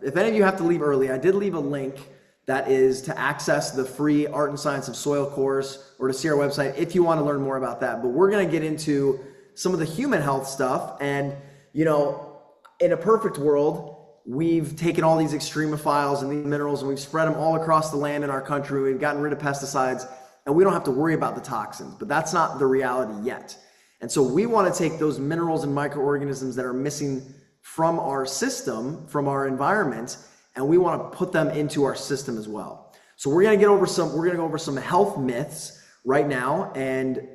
if any of you have to leave early, I did leave a link that is to access the free Art and Science of Soil course, or to see our website if you want to learn more about that. But we're going to get into some of the human health stuff. And, you know, in a perfect world, we've taken all these extremophiles and these minerals and we've spread them all across the land in our country. We've gotten rid of pesticides and we don't have to worry about the toxins, but that's not the reality yet. And so we want to take those minerals and microorganisms that are missing from our system, from our environment, and we want to put them into our system as well. So we're going to go over some health myths right now and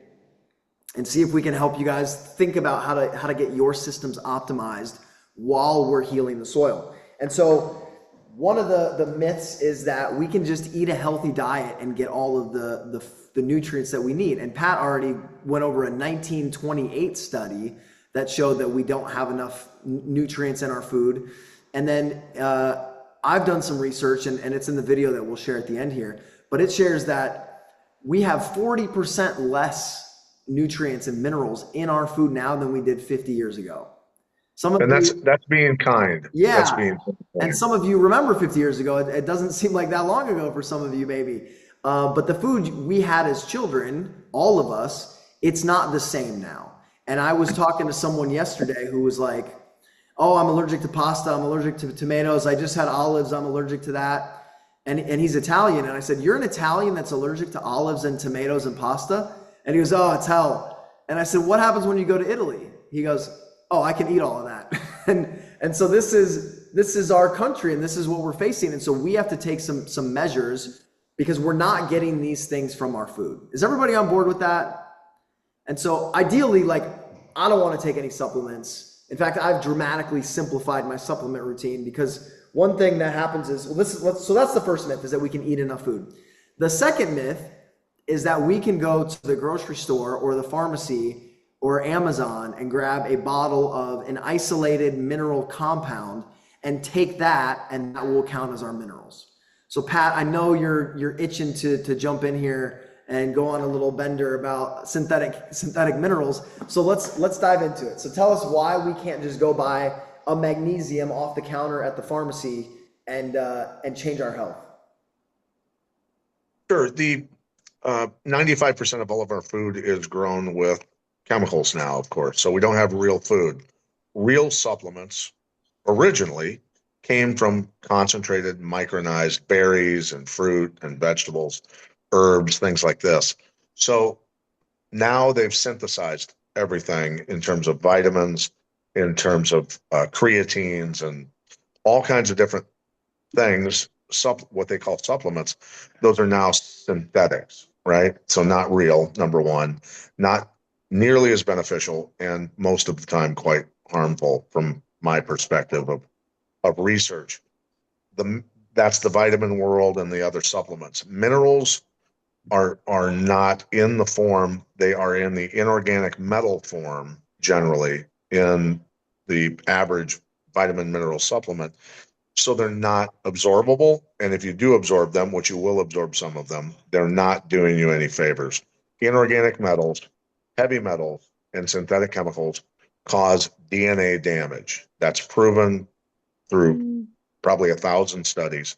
see if we can help you guys think about how to get your systems optimized while we're healing the soil. And so one of the myths is that we can just eat a healthy diet and get all of the nutrients that we need. And Pat already went over a 1928 study that showed that we don't have enough nutrients in our food. And then I've done some research, and it's in the video that we'll share at the end here, but it shares that we have 40% less nutrients and minerals in our food now than we did 50 years ago. And that's being kind. Yeah. That's being kind. And some of you remember 50 years ago. It doesn't seem like that long ago for some of you, maybe. But the food we had as children, all of us, it's not the same now. And I was talking to someone yesterday who was like, oh, I'm allergic to pasta. I'm allergic to tomatoes. I just had olives. I'm allergic to that. And he's Italian. And I said, you're an Italian that's allergic to olives and tomatoes and pasta? And he goes, oh, it's hell. And I said, what happens when you go to Italy? He goes, oh, I can eat all of that. and so this is our country and this is what we're facing. And so we have to take some measures because we're not getting these things from our food. Is everybody on board with that? And so ideally, like, I don't want to take any supplements. In fact, I've dramatically simplified my supplement routine because one thing that happens is, so that's the first myth, is that we can eat enough food. The second myth is that we can go to the grocery store or the pharmacy or Amazon and grab a bottle of an isolated mineral compound and take that, and that will count as our minerals. So Pat, I know you're itching to jump in here and go on a little bender about synthetic minerals. So let's dive into it. So tell us why we can't just go buy a magnesium off the counter at the pharmacy and change our health. Sure. The 95% of all of our food is grown with chemicals now, of course. So we don't have real food. Real supplements originally came from concentrated micronized berries and fruit and vegetables, herbs, things like this. So now they've synthesized everything in terms of vitamins, in terms of creatines and all kinds of different things, what they call supplements. Those are now synthetics, right? So not real, number one, not nearly as beneficial, and most of the time quite harmful from my perspective of research. That's the vitamin world and the other supplements. Minerals are not in the form, they are in the inorganic metal form generally in the average vitamin mineral supplement. So they're not absorbable. And if you do absorb them, which you will absorb some of them, they're not doing you any favors. Inorganic metals, heavy metals, and synthetic chemicals cause DNA damage. That's proven through probably 1,000 studies.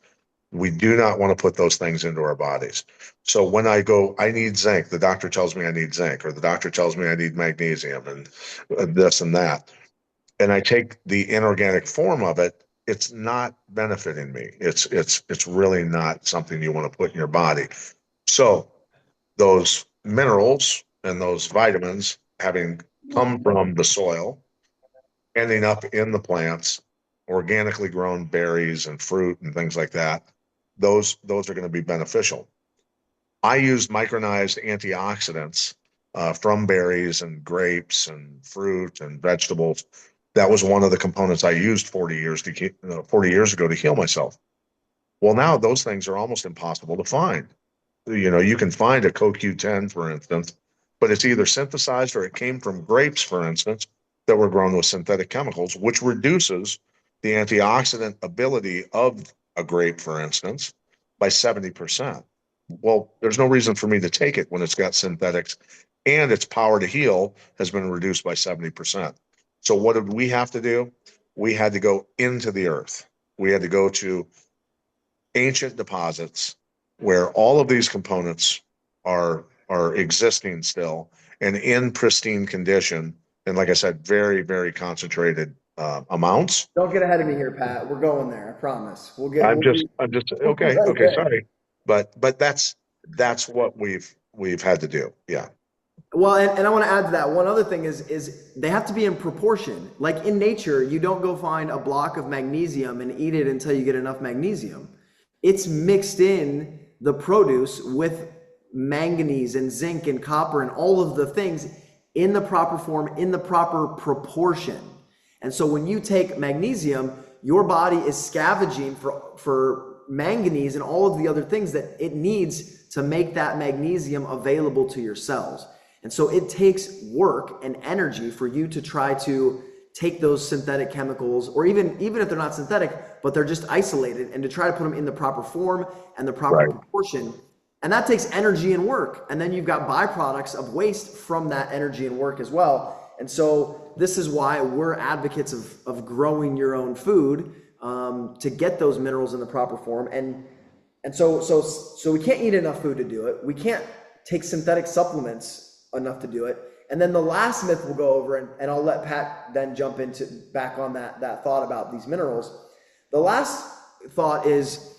We do not want to put those things into our bodies. So when I go, I need zinc, the doctor tells me I need zinc, or the doctor tells me I need magnesium and this and that, and I take the inorganic form of it, it's not benefiting me. It's really not something you want to put in your body. So those minerals and those vitamins having come from the soil, ending up in the plants, organically grown berries and fruit and things like that, those are going to be beneficial. I used micronized antioxidants from berries and grapes and fruit and vegetables. That was one of the components I used 40 years ago to heal myself. Well, now those things are almost impossible to find. You can find a CoQ10, for instance, but it's either synthesized or it came from grapes, for instance, that were grown with synthetic chemicals, which reduces the antioxidant ability of a grape, for instance, by 70%. Well, there's no reason for me to take it when it's got synthetics and its power to heal has been reduced by 70%. So what did we have to do? We had to go into the earth. We had to go to ancient deposits where all of these components are existing still and in pristine condition. And like I said, very, very concentrated amounts. Don't get ahead of me here, Pat. We're going there. I promise. I'm just We'll be okay, right okay, there. sorry. But that's what we've had to do. Yeah. Well, and I want to add to that. One other thing is they have to be in proportion. Like in nature, you don't go find a block of magnesium and eat it until you get enough magnesium. It's mixed in the produce with manganese and zinc and copper and all of the things in the proper form, in the proper proportion. And so when you take magnesium, your body is scavenging for manganese and all of the other things that it needs to make that magnesium available to your cells. And so it takes work and energy for you to try to take those synthetic chemicals, or even if they're not synthetic, but they're just isolated, and to try to put them in the proper form and the proper Right. proportion. And that takes energy and work. And then you've got byproducts of waste from that energy and work as well. And so this is why we're advocates of growing your own food, to get those minerals in the proper form. And so we can't eat enough food to do it. We can't take synthetic supplements enough to do it. And then the last myth we'll go over, and I'll let Pat then jump into back on that thought about these minerals. The last thought is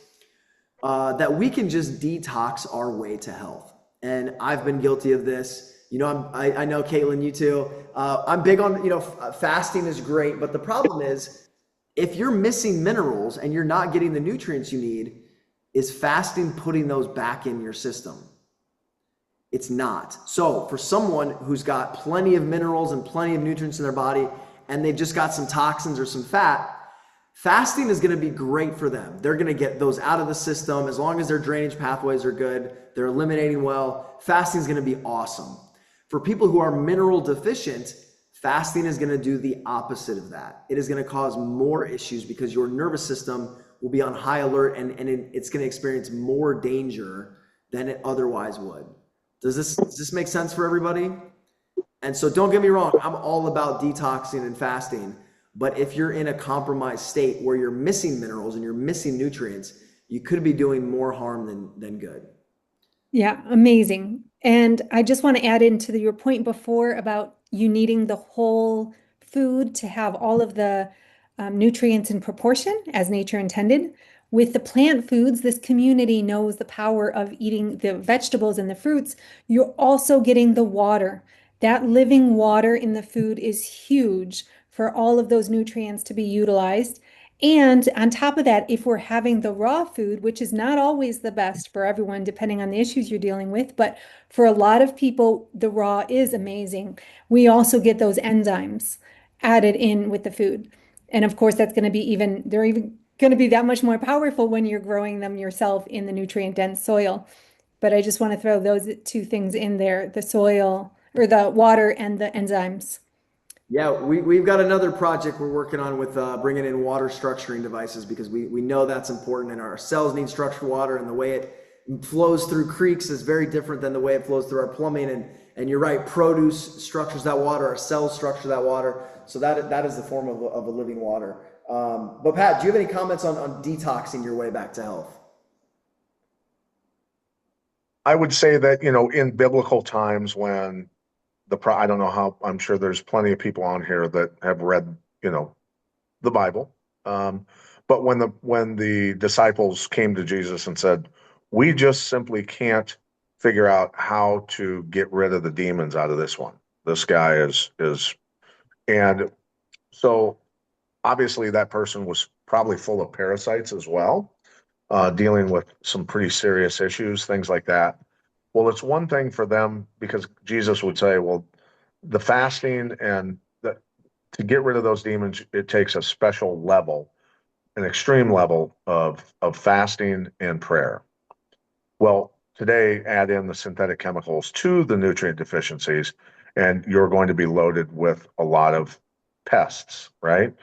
that we can just detox our way to health. And I've been guilty of this. I know, Caitlin, you too. I'm big on, fasting is great, but the problem is if you're missing minerals and you're not getting the nutrients you need, is fasting putting those back in your system? It's not. So for someone who's got plenty of minerals and plenty of nutrients in their body, and they've just got some toxins or some fat, fasting is going to be great for them. They're going to get those out of the system. As long as their drainage pathways are good, they're eliminating well, fasting is going to be awesome. For people who are mineral deficient, fasting is going to do the opposite of that. It is going to cause more issues because your nervous system will be on high alert, and it's going to experience more danger than it otherwise would. Does this make sense for everybody? And so don't get me wrong, I'm all about detoxing and fasting, but if you're in a compromised state where you're missing minerals and you're missing nutrients, you could be doing more harm than good. Yeah, amazing. And I just want to add into your point before about you needing the whole food to have all of the nutrients in proportion as nature intended. With the plant foods, this community knows the power of eating the vegetables and the fruits. You're also getting the water. That living water in the food is huge for all of those nutrients to be utilized. And on top of that, if we're having the raw food, which is not always the best for everyone, depending on the issues you're dealing with, but for a lot of people, the raw is amazing. We also get those enzymes added in with the food. And of course, that's going to be they're even going to be that much more powerful when you're growing them yourself in the nutrient dense soil. But I just want to throw those two things in there, the soil or the water and the enzymes. Yeah, we've got another project we're working on with bringing in water structuring devices, because we know that's important, and our cells need structured water, and the way it flows through creeks is very different than the way it flows through our plumbing. And you're right, produce structures that water, our cells structure that water. So that is the form of a living water. But Pat, do you have any comments on detoxing your way back to health? I would say that, in biblical times when I don't know how, I'm sure there's plenty of people on here that have read, the Bible. But when the disciples came to Jesus and said, we just simply can't figure out how to get rid of the demons out of this one. This guy is, and so obviously that person was probably full of parasites as well, dealing with some pretty serious issues, things like that. Well, it's one thing for them, because Jesus would say, well, the fasting and to get rid of those demons, it takes a special level. an extreme level of fasting and prayer. Well, today add in the synthetic chemicals to the nutrient deficiencies, and you're going to be loaded with a lot of pests, right?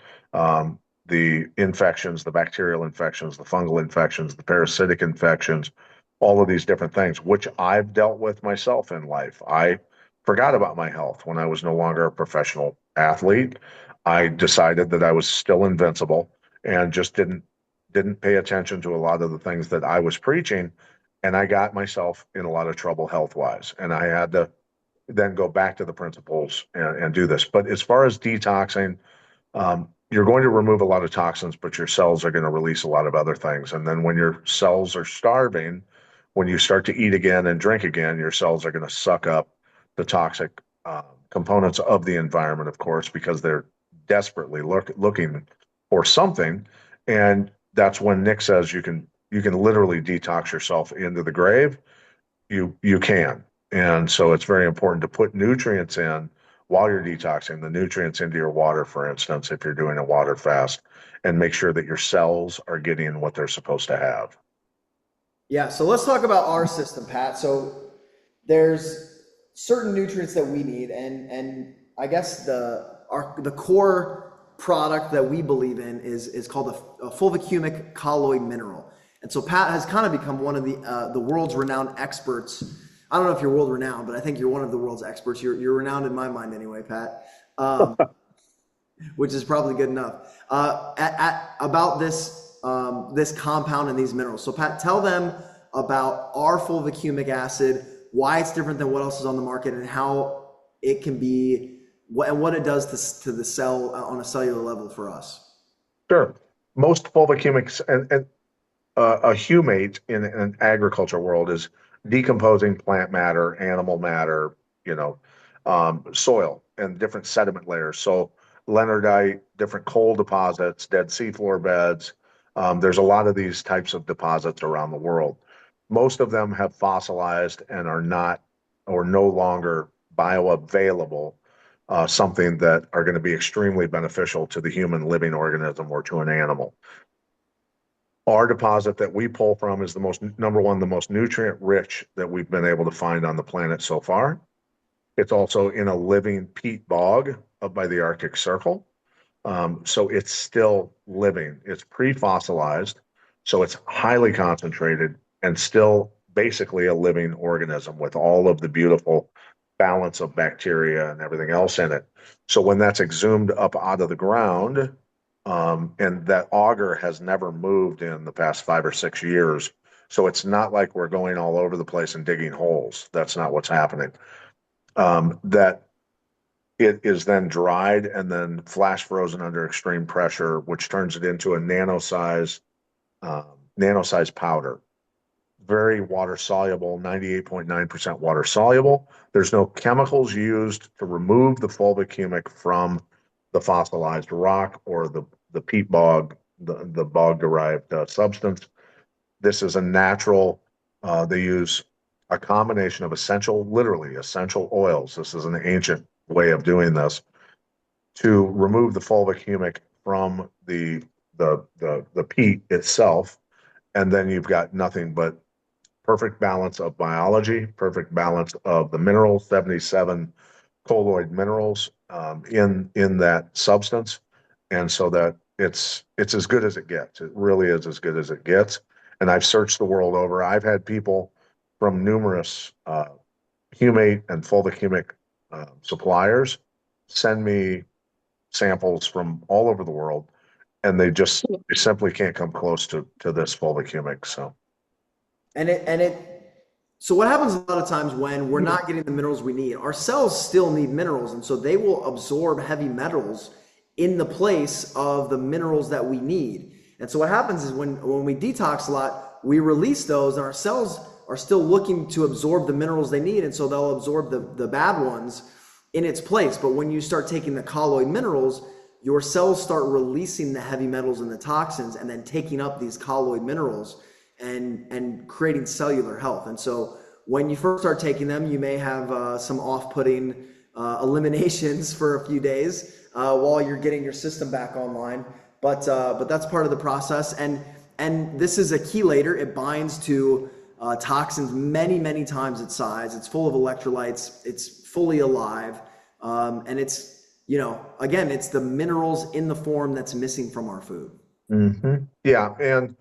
The infections, the bacterial infections, the fungal infections, the parasitic infections, all of these different things, which I've dealt with myself in life. I forgot about my health when I was no longer a professional athlete. I decided that I was still invincible and just didn't pay attention to a lot of the things that I was preaching, and I got myself in a lot of trouble health wise. And I had to then go back to the principles and do this. But as far as detoxing, you're going to remove a lot of toxins, but your cells are going to release a lot of other things. And then when your cells are starving, when you start to eat again and drink again, your cells are going to suck up the toxic components of the environment, of course, because they're desperately looking for something. And that's when Nick says you can literally detox yourself into the grave. You can. And so it's very important to put nutrients in while you're detoxing, the nutrients into your water, for instance, if you're doing a water fast, and make sure that your cells are getting what they're supposed to have. Yeah, so let's talk about our system, Pat. So there's certain nutrients that we need, and I guess the core product that we believe in is called a fulvic colloid mineral. And so Pat has kind of become one of the world's renowned experts. I don't know if you're world renowned, but I think you're one of the world's experts. You're renowned in my mind anyway, Pat, which is probably good enough. About this compound and these minerals. So Pat, tell them about our fulvic acid, why it's different than what else is on the market, and how it can be what it does to the cell on a cellular level for us. Sure. Most fulvic and a humate in an agriculture world is decomposing plant matter, animal matter, you know, soil and different sediment layers. So leonardite, different coal deposits, dead seafloor beds. There's a lot of these types of deposits around the world. Most of them have fossilized and are not or no longer bioavailable, something that are going to be extremely beneficial to the human living organism or to an animal. Our deposit that we pull from is the most nutrient rich that we've been able to find on the planet so far. It's also in a living peat bog up by the Arctic Circle. So it's still living. It's pre-fossilized, so it's highly concentrated and still basically a living organism with all of the beautiful balance of bacteria and everything else in it. So when that's exhumed up out of the ground, and that auger has never moved in the past 5 or 6 years. So it's not like we're going all over the place and digging holes. That's not what's happening. That it is then dried and then flash frozen under extreme pressure, which turns it into a nano-size powder. Very water soluble, 98.9% water soluble. There's no chemicals used to remove the fulvic from the fossilized rock or the peat bog, the bog derived substance. This is a natural, they use a combination of literally essential oils. This is an ancient way of doing this to remove the fulvic from the peat itself. And then you've got nothing but perfect balance of biology, perfect balance of the minerals, 77 colloid minerals in that substance, and so that it's as good as it gets. It really is as good as it gets. And I've searched the world over. I've had people from numerous humate and fulvic suppliers send me samples from all over the world, and they simply can't come close to this fulvic. So. So what happens a lot of times when we're not getting the minerals we need, our cells still need minerals, and so they will absorb heavy metals in the place of the minerals that we need. And so what happens is when we detox a lot, we release those, and our cells are still looking to absorb the minerals they need, and so they'll absorb the bad ones in its place. But when you start taking the colloid minerals, your cells start releasing the heavy metals and the toxins and then taking up these colloid minerals and creating cellular health. And so when you first start taking them, you may have some off-putting eliminations for a few days while you're getting your system back online. but that's part of the process. And this is a chelator. It binds to toxins many times its size. It's full of electrolytes. It's fully alive, and it's, again, it's the minerals in the form that's missing from our food. Yeah, and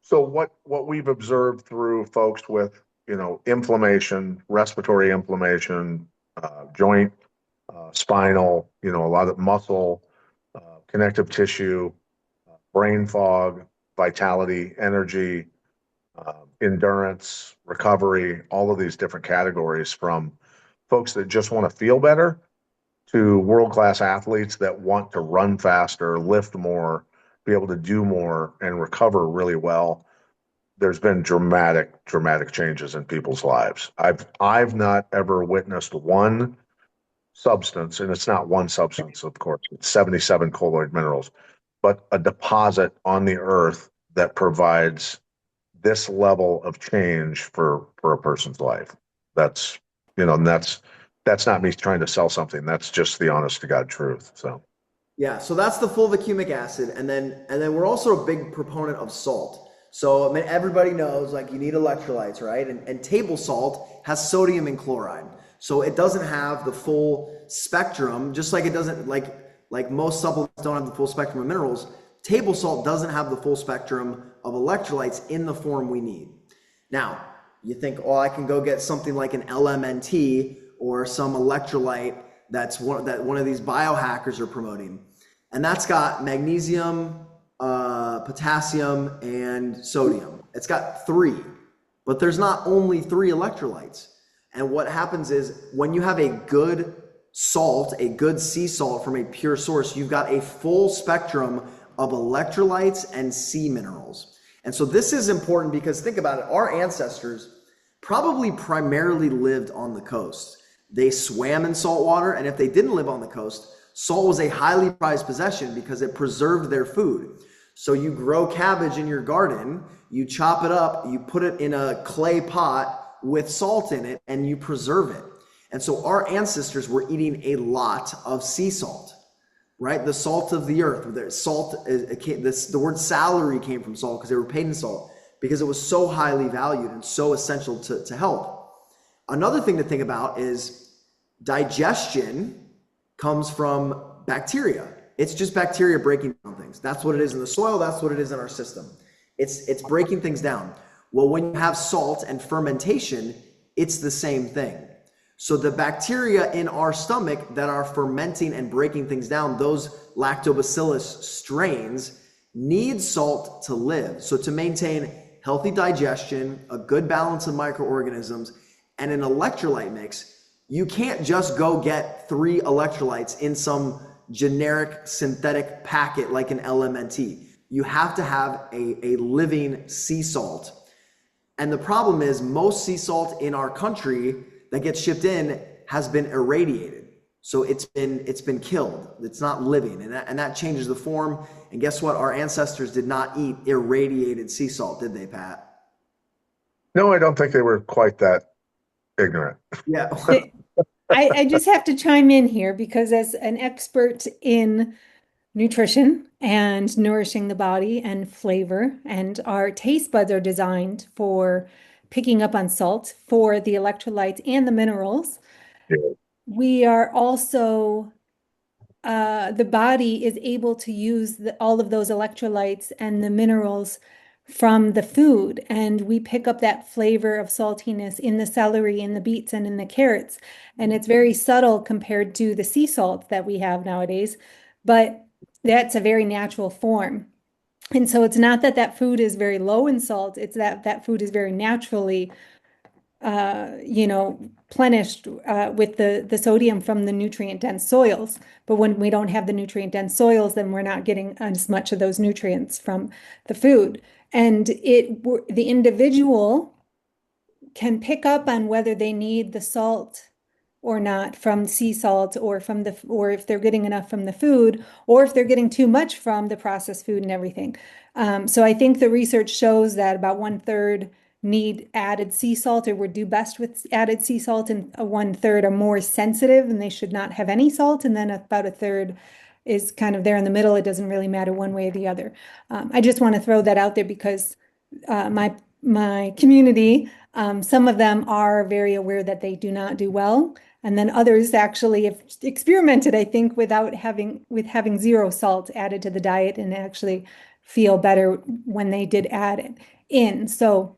so what we've observed through folks with, inflammation, respiratory inflammation, joint, spinal, a lot of muscle, connective tissue, brain fog, vitality, energy, endurance, recovery, all of these different categories, from folks that just want to feel better to world-class athletes that want to run faster, lift more, be able to do more, and recover really well. There's been dramatic changes in people's lives. I've not ever witnessed one substance, and it's not one substance, of course, it's 77 colloid minerals, but a deposit on the earth that provides this level of change for a person's life. That's, and that's not me trying to sell something. That's just the honest to God truth. So Yeah, so that's the fulvicumic acid, and then we're also a big proponent of salt. So I mean, everybody knows, like, you need electrolytes, right? And table salt has sodium and chloride, so it doesn't have the full spectrum. Just like it doesn't, like most supplements don't have the full spectrum of minerals. Table salt doesn't have the full spectrum of electrolytes in the form we need. Now, you think, oh, I can go get something like an LMNT or some electrolyte that one of these biohackers are promoting, and that's got magnesium, potassium, and sodium. It's got three, but there's not only three electrolytes. And what happens is, when you have a good salt, a good sea salt from a pure source, you've got a full spectrum of electrolytes and sea minerals. And so this is important because, think about it, our ancestors probably primarily lived on the coast. They swam in salt water, and if they didn't live on the coast, salt was a highly prized possession because it preserved their food. So you grow cabbage in your garden, you chop it up, you put it in a clay pot with salt in it, and you preserve it. And so our ancestors were eating a lot of sea salt, right? The salt of the earth. The word salary came from salt because they were paid in salt, because it was so highly valued and so essential to health. Another thing to think about is digestion comes from bacteria. It's just bacteria breaking down things. That's what it is in the soil. That's what it is in our system. It's breaking things down. Well, when you have salt and fermentation, it's the same thing. So the bacteria in our stomach that are fermenting and breaking things down, those lactobacillus strains, need salt to live. So to maintain healthy digestion, a good balance of microorganisms, and an electrolyte mix, you can't just go get 3 electrolytes in some generic synthetic packet like an LMNT. You have to have a living sea salt. And the problem is, most sea salt in our country that gets shipped in has been irradiated. So it's been killed. It's not living, and that changes the form. And guess what? Our ancestors did not eat irradiated sea salt, did they, Pat? no, I don't think they were quite that ignorant. Yeah. I just have to chime in here because, as an expert in nutrition and nourishing the body and flavor, and our taste buds are designed for picking up on salt for the electrolytes and the minerals. Yeah. We are also the body is able to use all of those electrolytes and the minerals from the food, and we pick up that flavor of saltiness in the celery, in the beets, and in the carrots. And it's very subtle compared to the sea salt that we have nowadays, but that's a very natural form. And so it's not that that food is very low in salt, it's that that food is very naturally plenished with the sodium from the nutrient dense soils. But when we don't have the nutrient dense soils, then we're not getting as much of those nutrients from the food. And the individual can pick up on whether they need the salt or not from sea salt, or or if they're getting enough from the food, or if they're getting too much from the processed food and everything. So I think the research shows that about 1/3 need added sea salt, or would do best with added sea salt, and 1/3 are more sensitive and they should not have any salt, and then about 1/3 is kind of there in the middle. It doesn't really matter one way or the other. I just want to throw that out there because my community, some of them are very aware that they do not do well. And then others actually have experimented, I think, with having zero salt added to the diet and actually feel better when they did add it in. So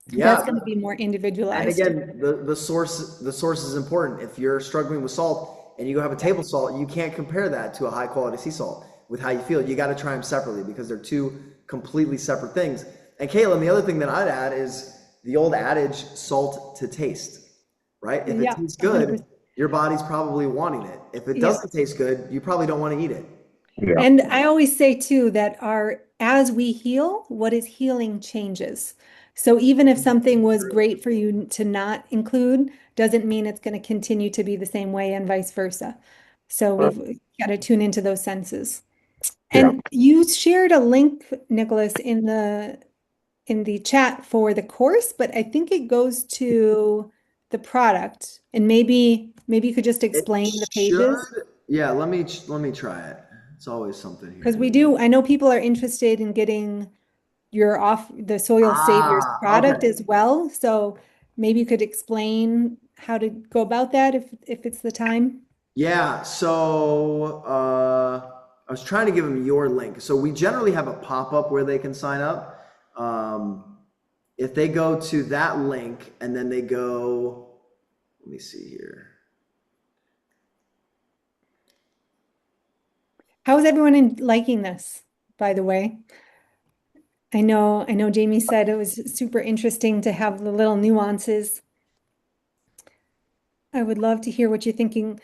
that's Yeah. going to be more And individualized. again, the source is important. If you're struggling with salt and you have a table salt, you can't compare that to a high quality sea salt with how you feel. You got to try them separately because they're two completely separate things. And Caitlin, the other thing that I'd add is the old adage, salt to taste, right? If it Yeah, tastes good, 100%. your body's probably wanting it. If it Yeah. doesn't taste good, you probably don't want to eat it. Yeah. And I always say too that as we heal, what is healing changes. So even if something was great for you to not include, doesn't mean it's going to continue to be the same way and vice versa. So we've got to tune into those senses. Yeah. And you shared a link, Nicholas, in the chat for the course, but I think it goes to the product. And maybe you could just It explain the pages. should, yeah, let me try it. It's always something Because here. I know people are interested in getting the Soil Saviors Ah, product okay. as well. So maybe you could explain how to go about that if it's the time. Yeah, so I was trying to give them your link. So we generally have a pop-up where they can sign up. If they go to that link and then they go, let me see here. How is everyone liking this, by the way? I know Jamie said it was super interesting to have the little nuances. I would love to hear what you're thinking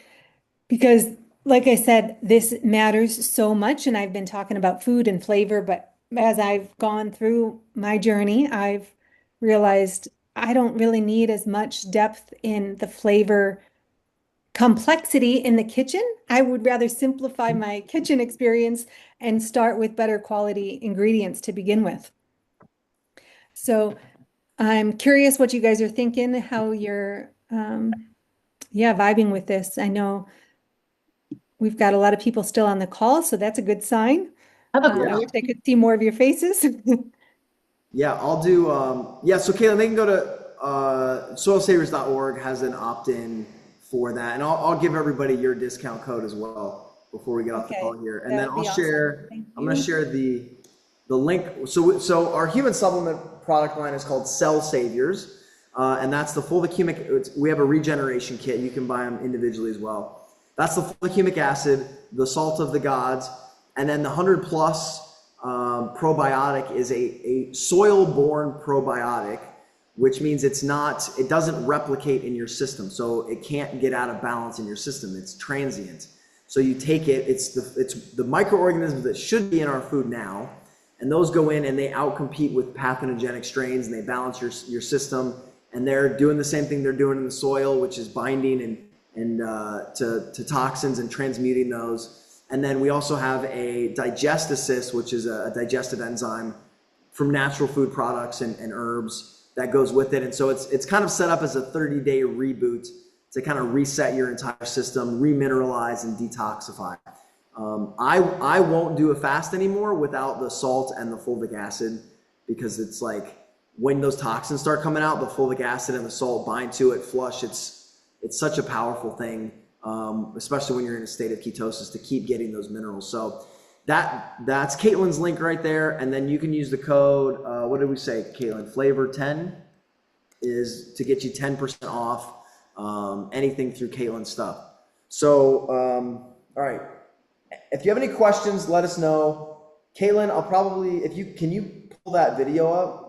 because, like I said, this matters so much. And I've been talking about food and flavor, but as I've gone through my journey, I've realized I don't really need as much depth in the flavor complexity in the kitchen. I would rather simplify my kitchen experience and start with better quality ingredients to begin with. So I'm curious what you guys are thinking, how you're, yeah, vibing with this. I know we've got a lot of people still on the call, so that's a good sign. I Yeah, wish I could see more of your faces. yeah, I'll do, yeah, so Caitlin, they can go to soilsavers.org has an opt-in for that. And I'll give everybody your discount code as well before we get off the Okay, call here. And that then would be awesome. Thank I'm going to you. share the link. So our human supplement product line is called Cell Saviors, and that's the fulvic humic. We have a regeneration kit. You can buy them individually as well. That's the fulvic humic acid, the salt of the gods, and then the 100 plus probiotic is a soil-borne probiotic, which means it doesn't replicate in your system, so it can't get out of balance in your system. It's transient. So you take it, it's the microorganisms that should be in our food now, and those go in and they outcompete with pathogenic strains and they balance your system, and they're doing the same thing they're doing in the soil, which is binding and to toxins and transmuting those. And then we also have a digest assist, which is a digestive enzyme from natural food products and herbs that goes with it. And so it's kind of set up as a 30-day reboot to kind of reset your entire system, remineralize and detoxify. I won't do a fast anymore without the salt and the fulvic acid, because it's like when those toxins start coming out, the fulvic acid and the salt bind to it, flush. It's such a powerful thing, especially when you're in a state of ketosis, to keep getting those minerals. So that's Caitlin's link right there. And then you can use the code, what did we say, Caitlin? Flavor 10 is to get you 10% off anything through Caitlin's stuff. So, all right. If you have any questions, let us know. Caitlin, I'll probably, can you pull that video up?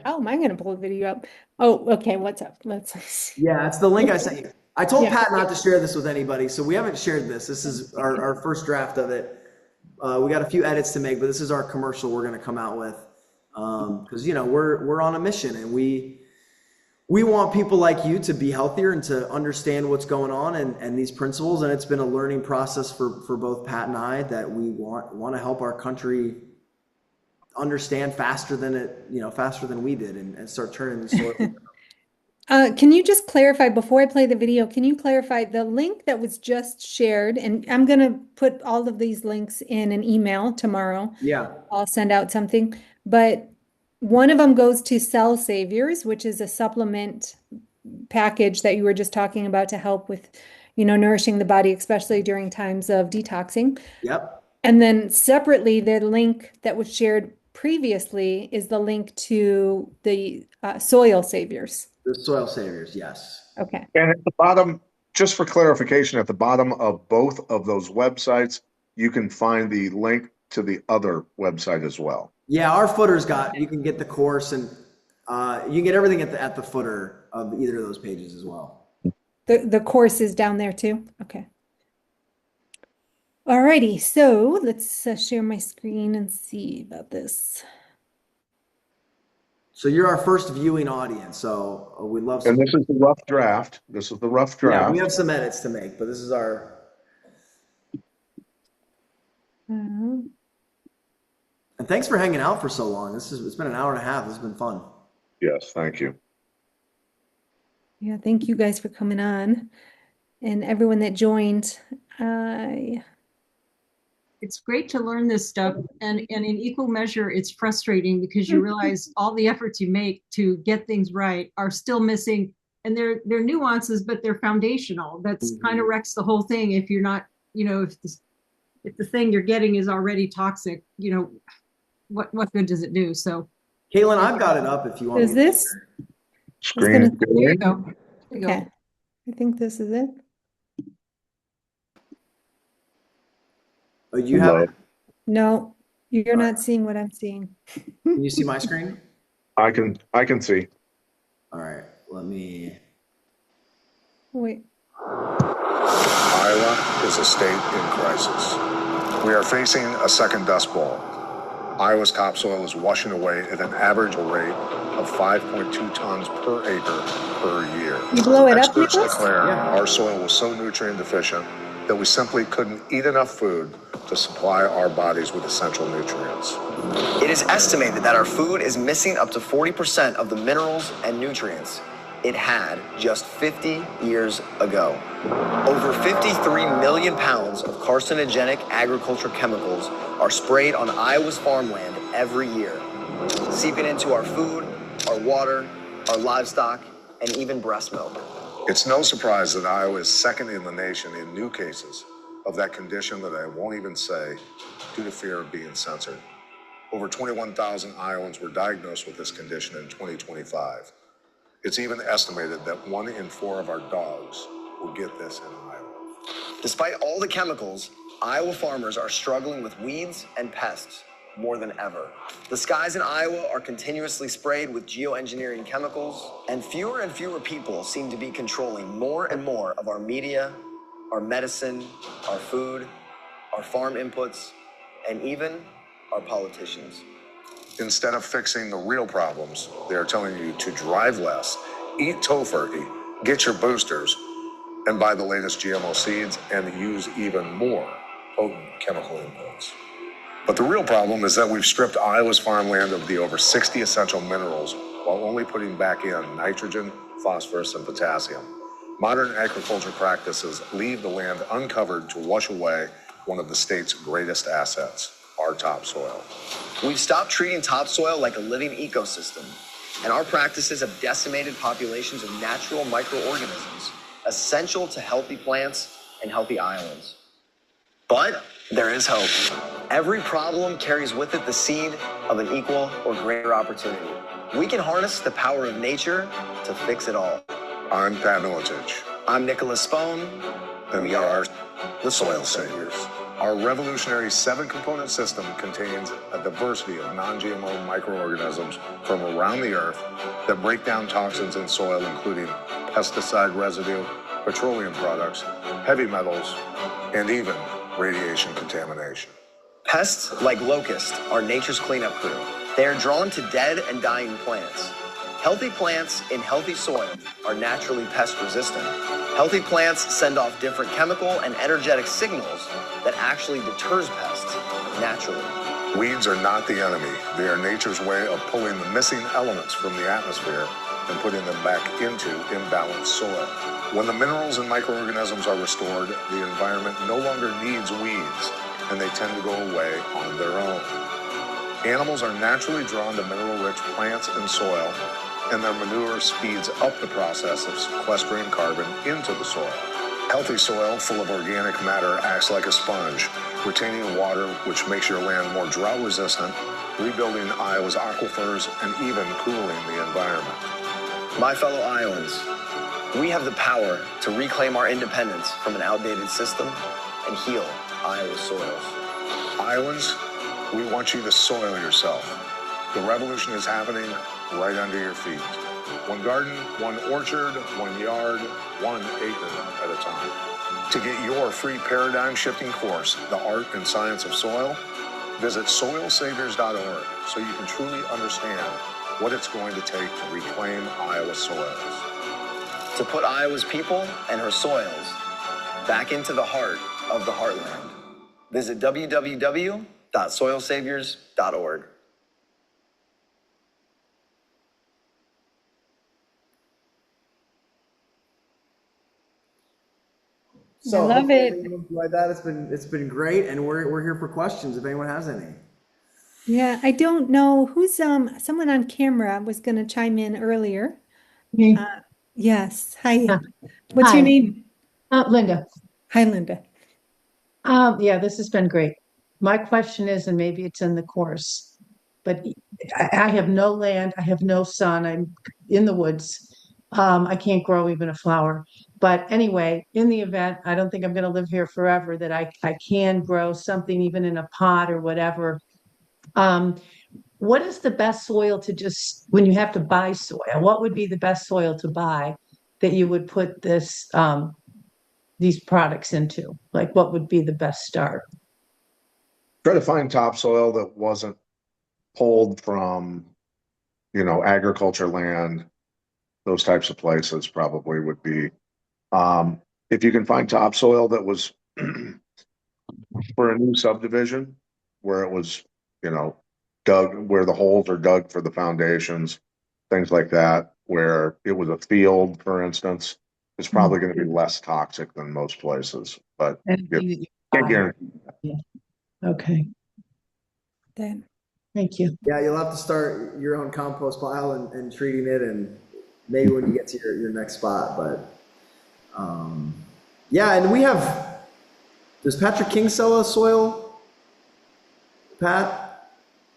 How am I going to pull the video up? Oh, okay. What's up? Let's. Yeah, it's the link I sent you. I told Yeah. Pat not to share this with anybody, so we haven't shared this. This is our first draft of it. We got a few edits to make, but this is our commercial we're going to come out with, because we're on a mission, and we want people like you to be healthier and to understand what's going on and these principles. And it's been a learning process for both Pat and I, that we want to help our country understand faster than we did, and start turning the soil. Can you just clarify before I play the video, can you clarify the link that was just shared? And I'm going to put all of these links in an email tomorrow. Yeah. I'll send out something, but one of them goes to Cell Saviors, which is a supplement package that you were just talking about to help with, nourishing the body, especially during times of detoxing. Yep. And then separately, the link that was shared previously is the link to the Soil Saviors. The soil saviors, yes. Okay. And at the bottom, just for clarification, at the bottom of both of those websites, you can find the link to the other website as well. Yeah, our footer's got, you can get the course and you can get everything at the footer of either of those pages as well. The course is down there too? Okay. Alrighty, so let's share my screen and see about this. So you're our first viewing audience, so we'd love some. And this is the rough draft. This is the rough Yeah, draft. we have some edits to make, but this is our. And thanks for hanging out for so long. It's been an hour and a half. This has been fun. Yes, thank you. Yeah, thank you guys for coming on and everyone that joined. It's great to learn this stuff, and in equal measure, it's frustrating because you realize all the efforts you make to get things right are still missing, and they're nuances, but they're foundational. That's kind of wrecks the whole thing if you're not, if the thing you're getting is already toxic, what good does it do? So, Caitlin, I've got it up if you want. Is this? Screen. there you go. There you Okay. go. I think this is it. Oh, you have it? No, you're not seeing what I'm seeing. Can you see my screen? I can see. All right, let me. Wait. Iowa is a state in crisis. We are facing a second dust bowl. Iowa's topsoil is washing away at an average rate of 5.2 tons per acre per year. You blow it up, Experts Nicholas? declare our soil was so nutrient deficient that we simply couldn't eat enough food to supply our bodies with essential nutrients. It is estimated that our food is missing up to 40% of the minerals and nutrients it had just 50 years ago. Over 53 million pounds of carcinogenic agriculture chemicals are sprayed on Iowa's farmland every year, seeping into our food, our water, our livestock, and even breast milk. It's no surprise that Iowa is second in the nation in new cases of that condition that I won't even say due to fear of being censored. Over 21,000 Iowans were diagnosed with this condition in 2025. It's even estimated that 1 in 4 of our dogs will get this in Iowa. Despite all the chemicals, Iowa farmers are struggling with weeds and pests more than ever. The skies in Iowa are continuously sprayed with geoengineering chemicals, and fewer people seem to be controlling more and more of our media, our medicine, our food, our farm inputs, and even our politicians. Instead of fixing the real problems, they are telling you to drive less, eat tofurkey, get your boosters, and buy the latest GMO seeds and use even more potent chemical inputs. But the real problem is that we've stripped Iowa's farmland of the over 60 essential minerals while only putting back in nitrogen, phosphorus, and potassium. Modern agriculture practices leave the land uncovered to wash away one of the state's greatest assets, our topsoil. We've stopped treating topsoil like a living ecosystem, and our practices have decimated populations of natural microorganisms essential to healthy plants and healthy Iowans. But there is hope. Every problem carries with it the seed of an equal or greater opportunity. We can harness the power of nature to fix it all. I'm Pat Militich. I'm Nicholas Spohn. And we are the Soil Saviors. Our revolutionary 7-component system contains a diversity of non-GMO microorganisms from around the earth that break down toxins in soil, including pesticide residue, petroleum products, heavy metals, and even radiation contamination. Pests like locusts are nature's cleanup crew. They are drawn to dead and dying plants. Healthy plants in healthy soil are naturally pest resistant. Healthy plants send off different chemical and energetic signals that actually deters pests naturally. Weeds are not the enemy. They are nature's way of pulling the missing elements from the atmosphere and putting them back into imbalanced soil. When the minerals and microorganisms are restored, the environment no longer needs weeds, and they tend to go away on their own. Animals are naturally drawn to mineral-rich plants and soil, and their manure speeds up the process of sequestering carbon into the soil. Healthy soil full of organic matter acts like a sponge, retaining water, which makes your land more drought-resistant, rebuilding Iowa's aquifers, and even cooling the environment. My fellow Iowans, we have the power to reclaim our independence from an outdated system and heal Iowa's soils. Iowans, we want you to soil yourself. The revolution is happening right under your feet. One garden, one orchard, one yard, 1 acre at a time. To get your free paradigm-shifting course, The Art and Science of Soil, visit soilsaviors.org so you can truly understand what it's going to take to reclaim Iowa's soils. To put Iowa's people and her soils back into the heart of the heartland, visit www.soilsaviors.org. I love hopefully it. everyone enjoyed that. It's been great, and we're here for questions if anyone has any. Yeah, I don't know who's someone on camera was going to chime in earlier. Me. Yes. Hi. Huh. What's your Hi. name? Linda. Hi, Linda. Yeah, this has been great. My question is, and maybe it's in the course, but I have no land, I have no sun, I'm in the woods. I can't grow even a flower. But anyway, in the event, I don't think I'm going to live here forever, that I can grow something even in a pot or whatever. Um, what is the best soil to just, when you have to buy soil, what would be the best soil to buy that you would put these products into? Like, what would be the best start? Try to find topsoil that wasn't pulled from, agriculture land. Those types of places probably would be. If you can find topsoil that was for a new subdivision, where it was, dug, where the holes are dug for the foundations, things like that, where it was a field, for instance, it's probably going to be less toxic than most places, but Anything you that you can't buy. guarantee. Yeah. Okay. Then. Thank you. Yeah, you'll have to start your own compost pile and treating it, and maybe when you get to your next spot. But yeah, and we have. Does Patrick King sell a soil, Pat?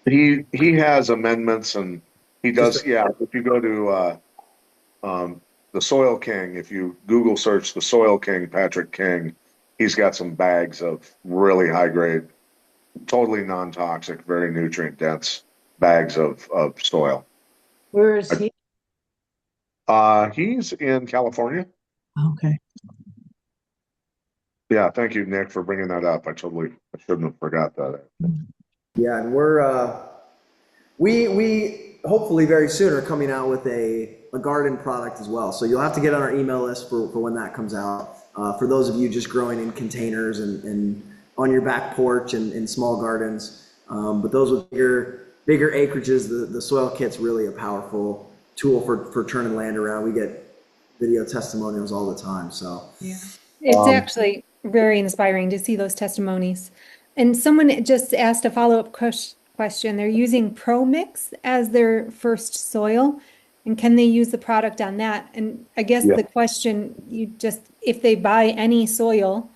He has amendments and he Just does, yeah. If you go to the Soil King, if you Google search the Soil King, Patrick King, he's got some bags of really high grade, totally non-toxic, very nutrient dense bags of soil. Where is he? He's in California. Okay. Yeah, thank you, Nick, for bringing that up. I shouldn't have forgot that. yeah, and we hopefully very soon are coming out with a garden product as well. So you'll have to get on our email list for when that comes out. For those of you just growing in containers and on your back porch and in small gardens. But those with bigger acreages, the soil kit's really a powerful tool for turning land around. We get video testimonials all the time. So yeah, it's actually very inspiring to see those testimonies. And someone just asked a follow-up question. They're using Pro Mix as their first soil, and can they use the product on that? And I guess the question, if they buy any soil,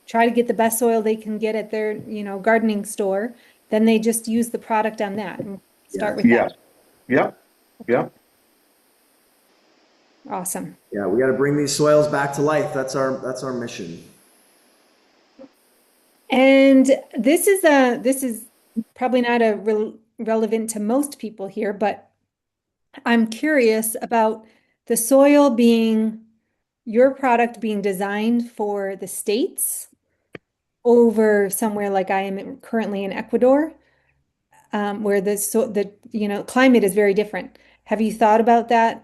try to get the best soil they can get at their, gardening store, then they just use the product on that and start with that. Yeah. Awesome. yeah, we got to bring these soils back to life. That's our mission. And this is probably not relevant to most people here, but I'm curious about the soil being your product being designed for the States over somewhere like I am currently in Ecuador, where the climate is very different. Have you thought about that?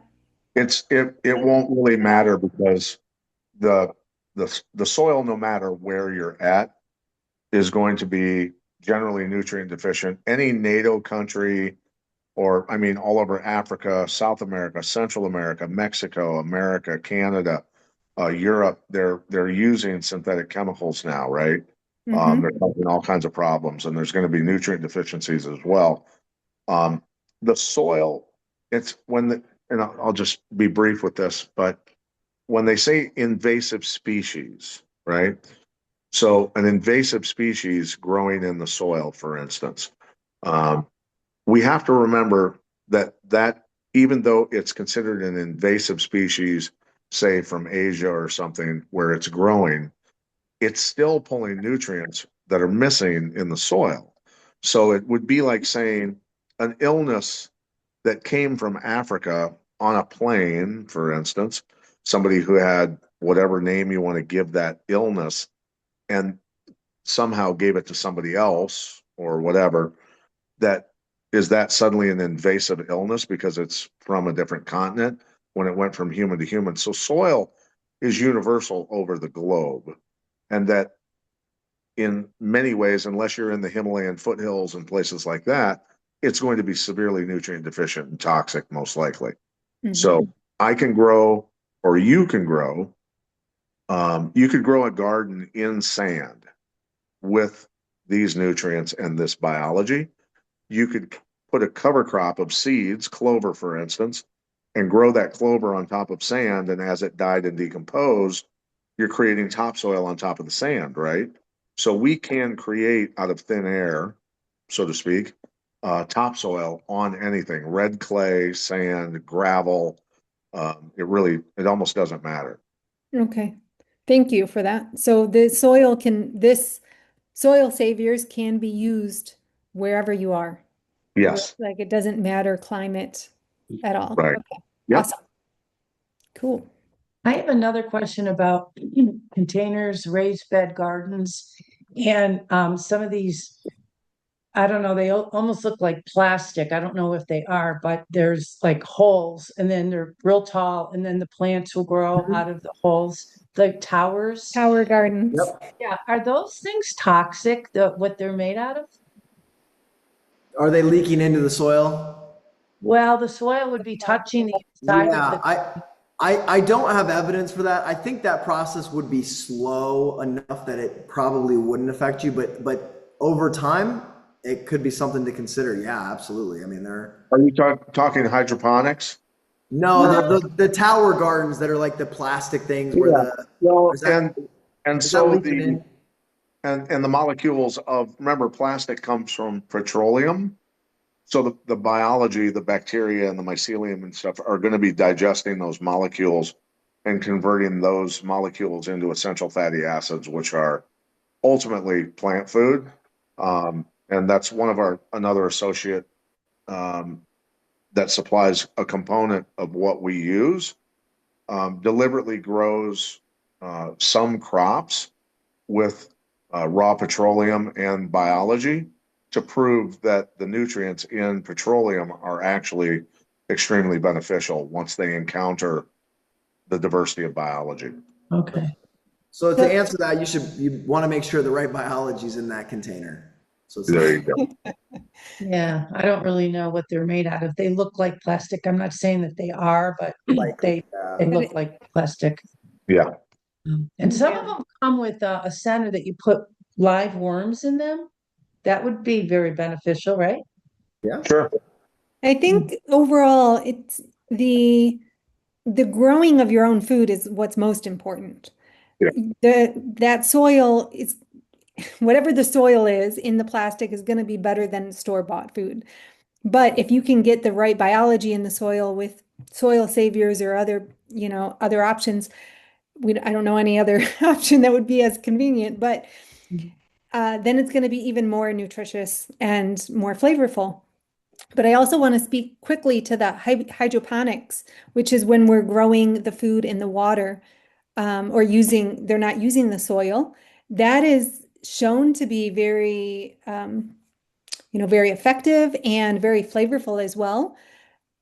It won't really matter because the the soil, no matter where you're at, is going to be generally nutrient deficient. Any NATO country, or I mean, all over Africa, South America, Central America, Mexico, America, Canada, Europe, they're using synthetic chemicals now, right? They're Mm-hmm. causing all kinds of problems, and there's going to be nutrient deficiencies as well. Um, the soil, it's when the, and I'll just be brief with this, but when they say invasive species, right? So an invasive species growing in the soil, for instance, um, we have to remember that even though it's considered an invasive species, say from Asia or something where it's growing, it's still pulling nutrients that are missing in the soil. So it would be like saying an illness that came from Africa on a plane, for instance, somebody who had whatever name you want to give that illness and somehow gave it to somebody else or whatever, that is that suddenly an invasive illness because it's from a different continent when it went from human to human. So soil is universal over the globe. And that in many ways, unless you're in the Himalayan foothills and places like that, it's going to be severely nutrient deficient and toxic, most likely. Mm-hmm. So I can grow, or you can grow, you could grow a garden in sand with these nutrients and this biology. You could put a cover crop of seeds, clover, for instance, and grow that clover on top of sand. And as it died and decomposed, you're creating topsoil on top of the sand, right? So we can create out of thin air, so to speak, topsoil on anything, red clay, sand, gravel. It almost doesn't matter. Okay. Thank you for that. So this soil saviors can be used wherever you are. Yes, Like it doesn't matter climate at all. right. Okay. Yep. Awesome. Cool. I have another question about containers, raised bed gardens, and some of these, I don't know, they almost look like plastic. I don't know if they are, but there's like holes and then they're real tall and then the plants will grow Mhm. out of the holes, like towers. Tower gardens. Yep. Yeah, are those things toxic, what they're made out of? Are they leaking into the soil? Well, the soil would be touching the inside of Yeah, the. I don't have evidence for that. I think that process would be slow enough that it probably wouldn't affect you, but over time, it could be something to consider. Yeah, absolutely. I mean, they're Are you talking hydroponics? no, No, the tower gardens that are like the plastic things where Yeah. the Well, is that and is that so leaking the in? and the molecules of, remember, plastic comes from petroleum. So the biology, the bacteria and the mycelium and stuff are going to be digesting those molecules and converting those molecules into essential fatty acids, which are ultimately plant food. And that's one of another associate um, that supplies a component of what we use, deliberately grows some crops with raw petroleum and biology to prove that the nutrients in petroleum are actually extremely beneficial once they encounter the diversity of biology. okay. So to answer that, you want to make sure the right biology is in that container. So it's There not you go. Yeah, I don't really know what they're made out of. They look like plastic. I'm not saying that they are, but likely. they But look like plastic. Yeah. And some of yeah. them come with a center that you put live worms in them. That would be very beneficial, right? Yeah. Sure. I think overall it's the growing of your own food is what's most important. Yeah. That soil is whatever the soil is in the plastic is going to be better than store-bought food. But if you can get the right biology in the soil with soil saviors or other, other options, I don't know any other option that would be as convenient, but then it's going to be even more nutritious and more flavorful. But I also want to speak quickly to the hydroponics, which is when we're growing the food in the water, or they're not using the soil. That is shown to be very, very effective and very flavorful as well.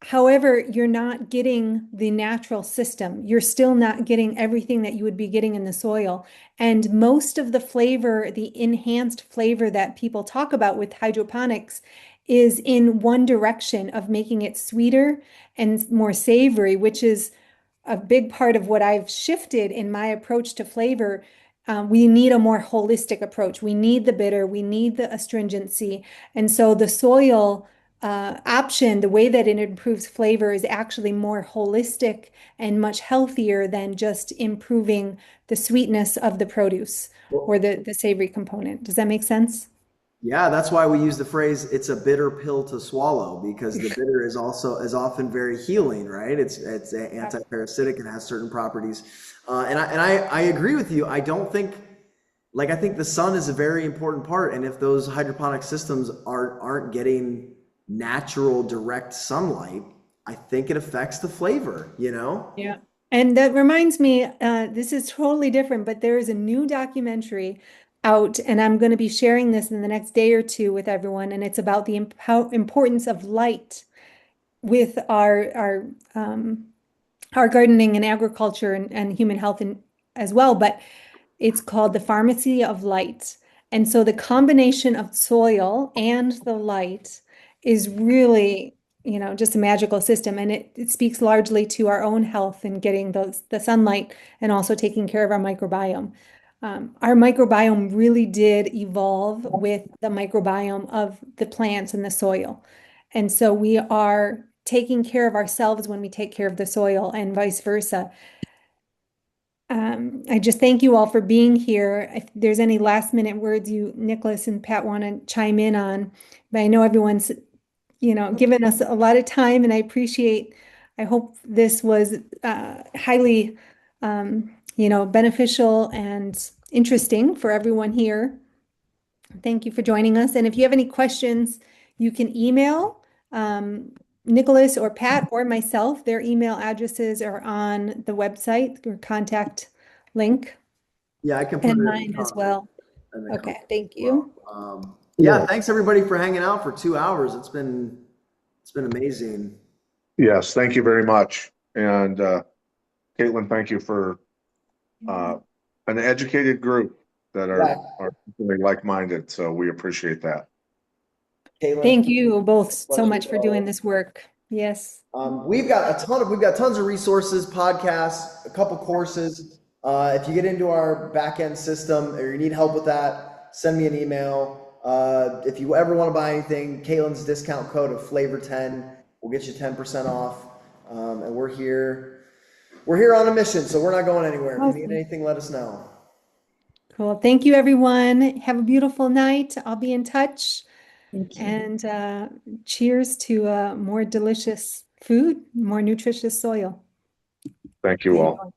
However, you're not getting the natural system. You're still not getting everything that you would be getting in the soil. And most of the flavor, the enhanced flavor that people talk about with hydroponics is in one direction of making it sweeter and more savory, which is a big part of what I've shifted in my approach to flavor. We need a more holistic approach. We need the bitter, we need the astringency. And so the soil option, the way that it improves flavor is actually more holistic and much healthier than just improving the sweetness of the produce or the savory component. Does that make sense? Yeah, that's why we use the phrase "it's a bitter pill to swallow" because the bitter is often very healing, right? It's anti-parasitic and has certain properties. And I agree with you. I don't think I think the sun is a very important part, and if those hydroponic systems aren't getting natural direct sunlight, I think it affects the flavor, you know? Yeah. And that reminds me, this is totally different, but there is a new documentary out, and I'm going to be sharing this in the next day or two with everyone. And it's about the importance of light with our gardening and agriculture and human health as well. But it's called the Pharmacy of Light. And so the combination of soil and the light is really, just a magical system. And it speaks largely to our own health and getting the sunlight and also taking care of our microbiome. Our microbiome really did evolve with the microbiome of the plants and the soil. And so we are taking care of ourselves when we take care of the soil and vice versa. I just thank you all for being here. If there's any last minute words you, Nicholas and Pat, want to chime in on, but I know everyone's, given us a lot of time, and I hope this was highly, beneficial and interesting for everyone here. Thank you for joining us. And if you have any questions, you can email Nicholas or Pat or myself. Their email addresses are on the website or contact link, Yeah, I can put and it mine as well. in the Okay, comments thank as well. you. Yeah, thanks everybody for hanging out for 2 hours. It's been amazing. Yes, thank you very much. And Caitlin, thank you for an educated group that Yeah, are really like-minded. So we appreciate that. Caitlin, Thank you both so pleasure much as for doing always. this work. Yes. We've got tons of resources, podcasts, a couple courses. If you get into our back end system or you need help with that, send me an email. If you ever want to buy anything, Caitlin's discount code of flavor10 will get you 10% off. And we're here. We're here on a mission, so we're not going anywhere. If you need Awesome. anything, let us know. Cool. Thank you, everyone. Have a beautiful night. I'll be in touch. Thank you. And cheers to more delicious food, more nutritious soil. Thank you all.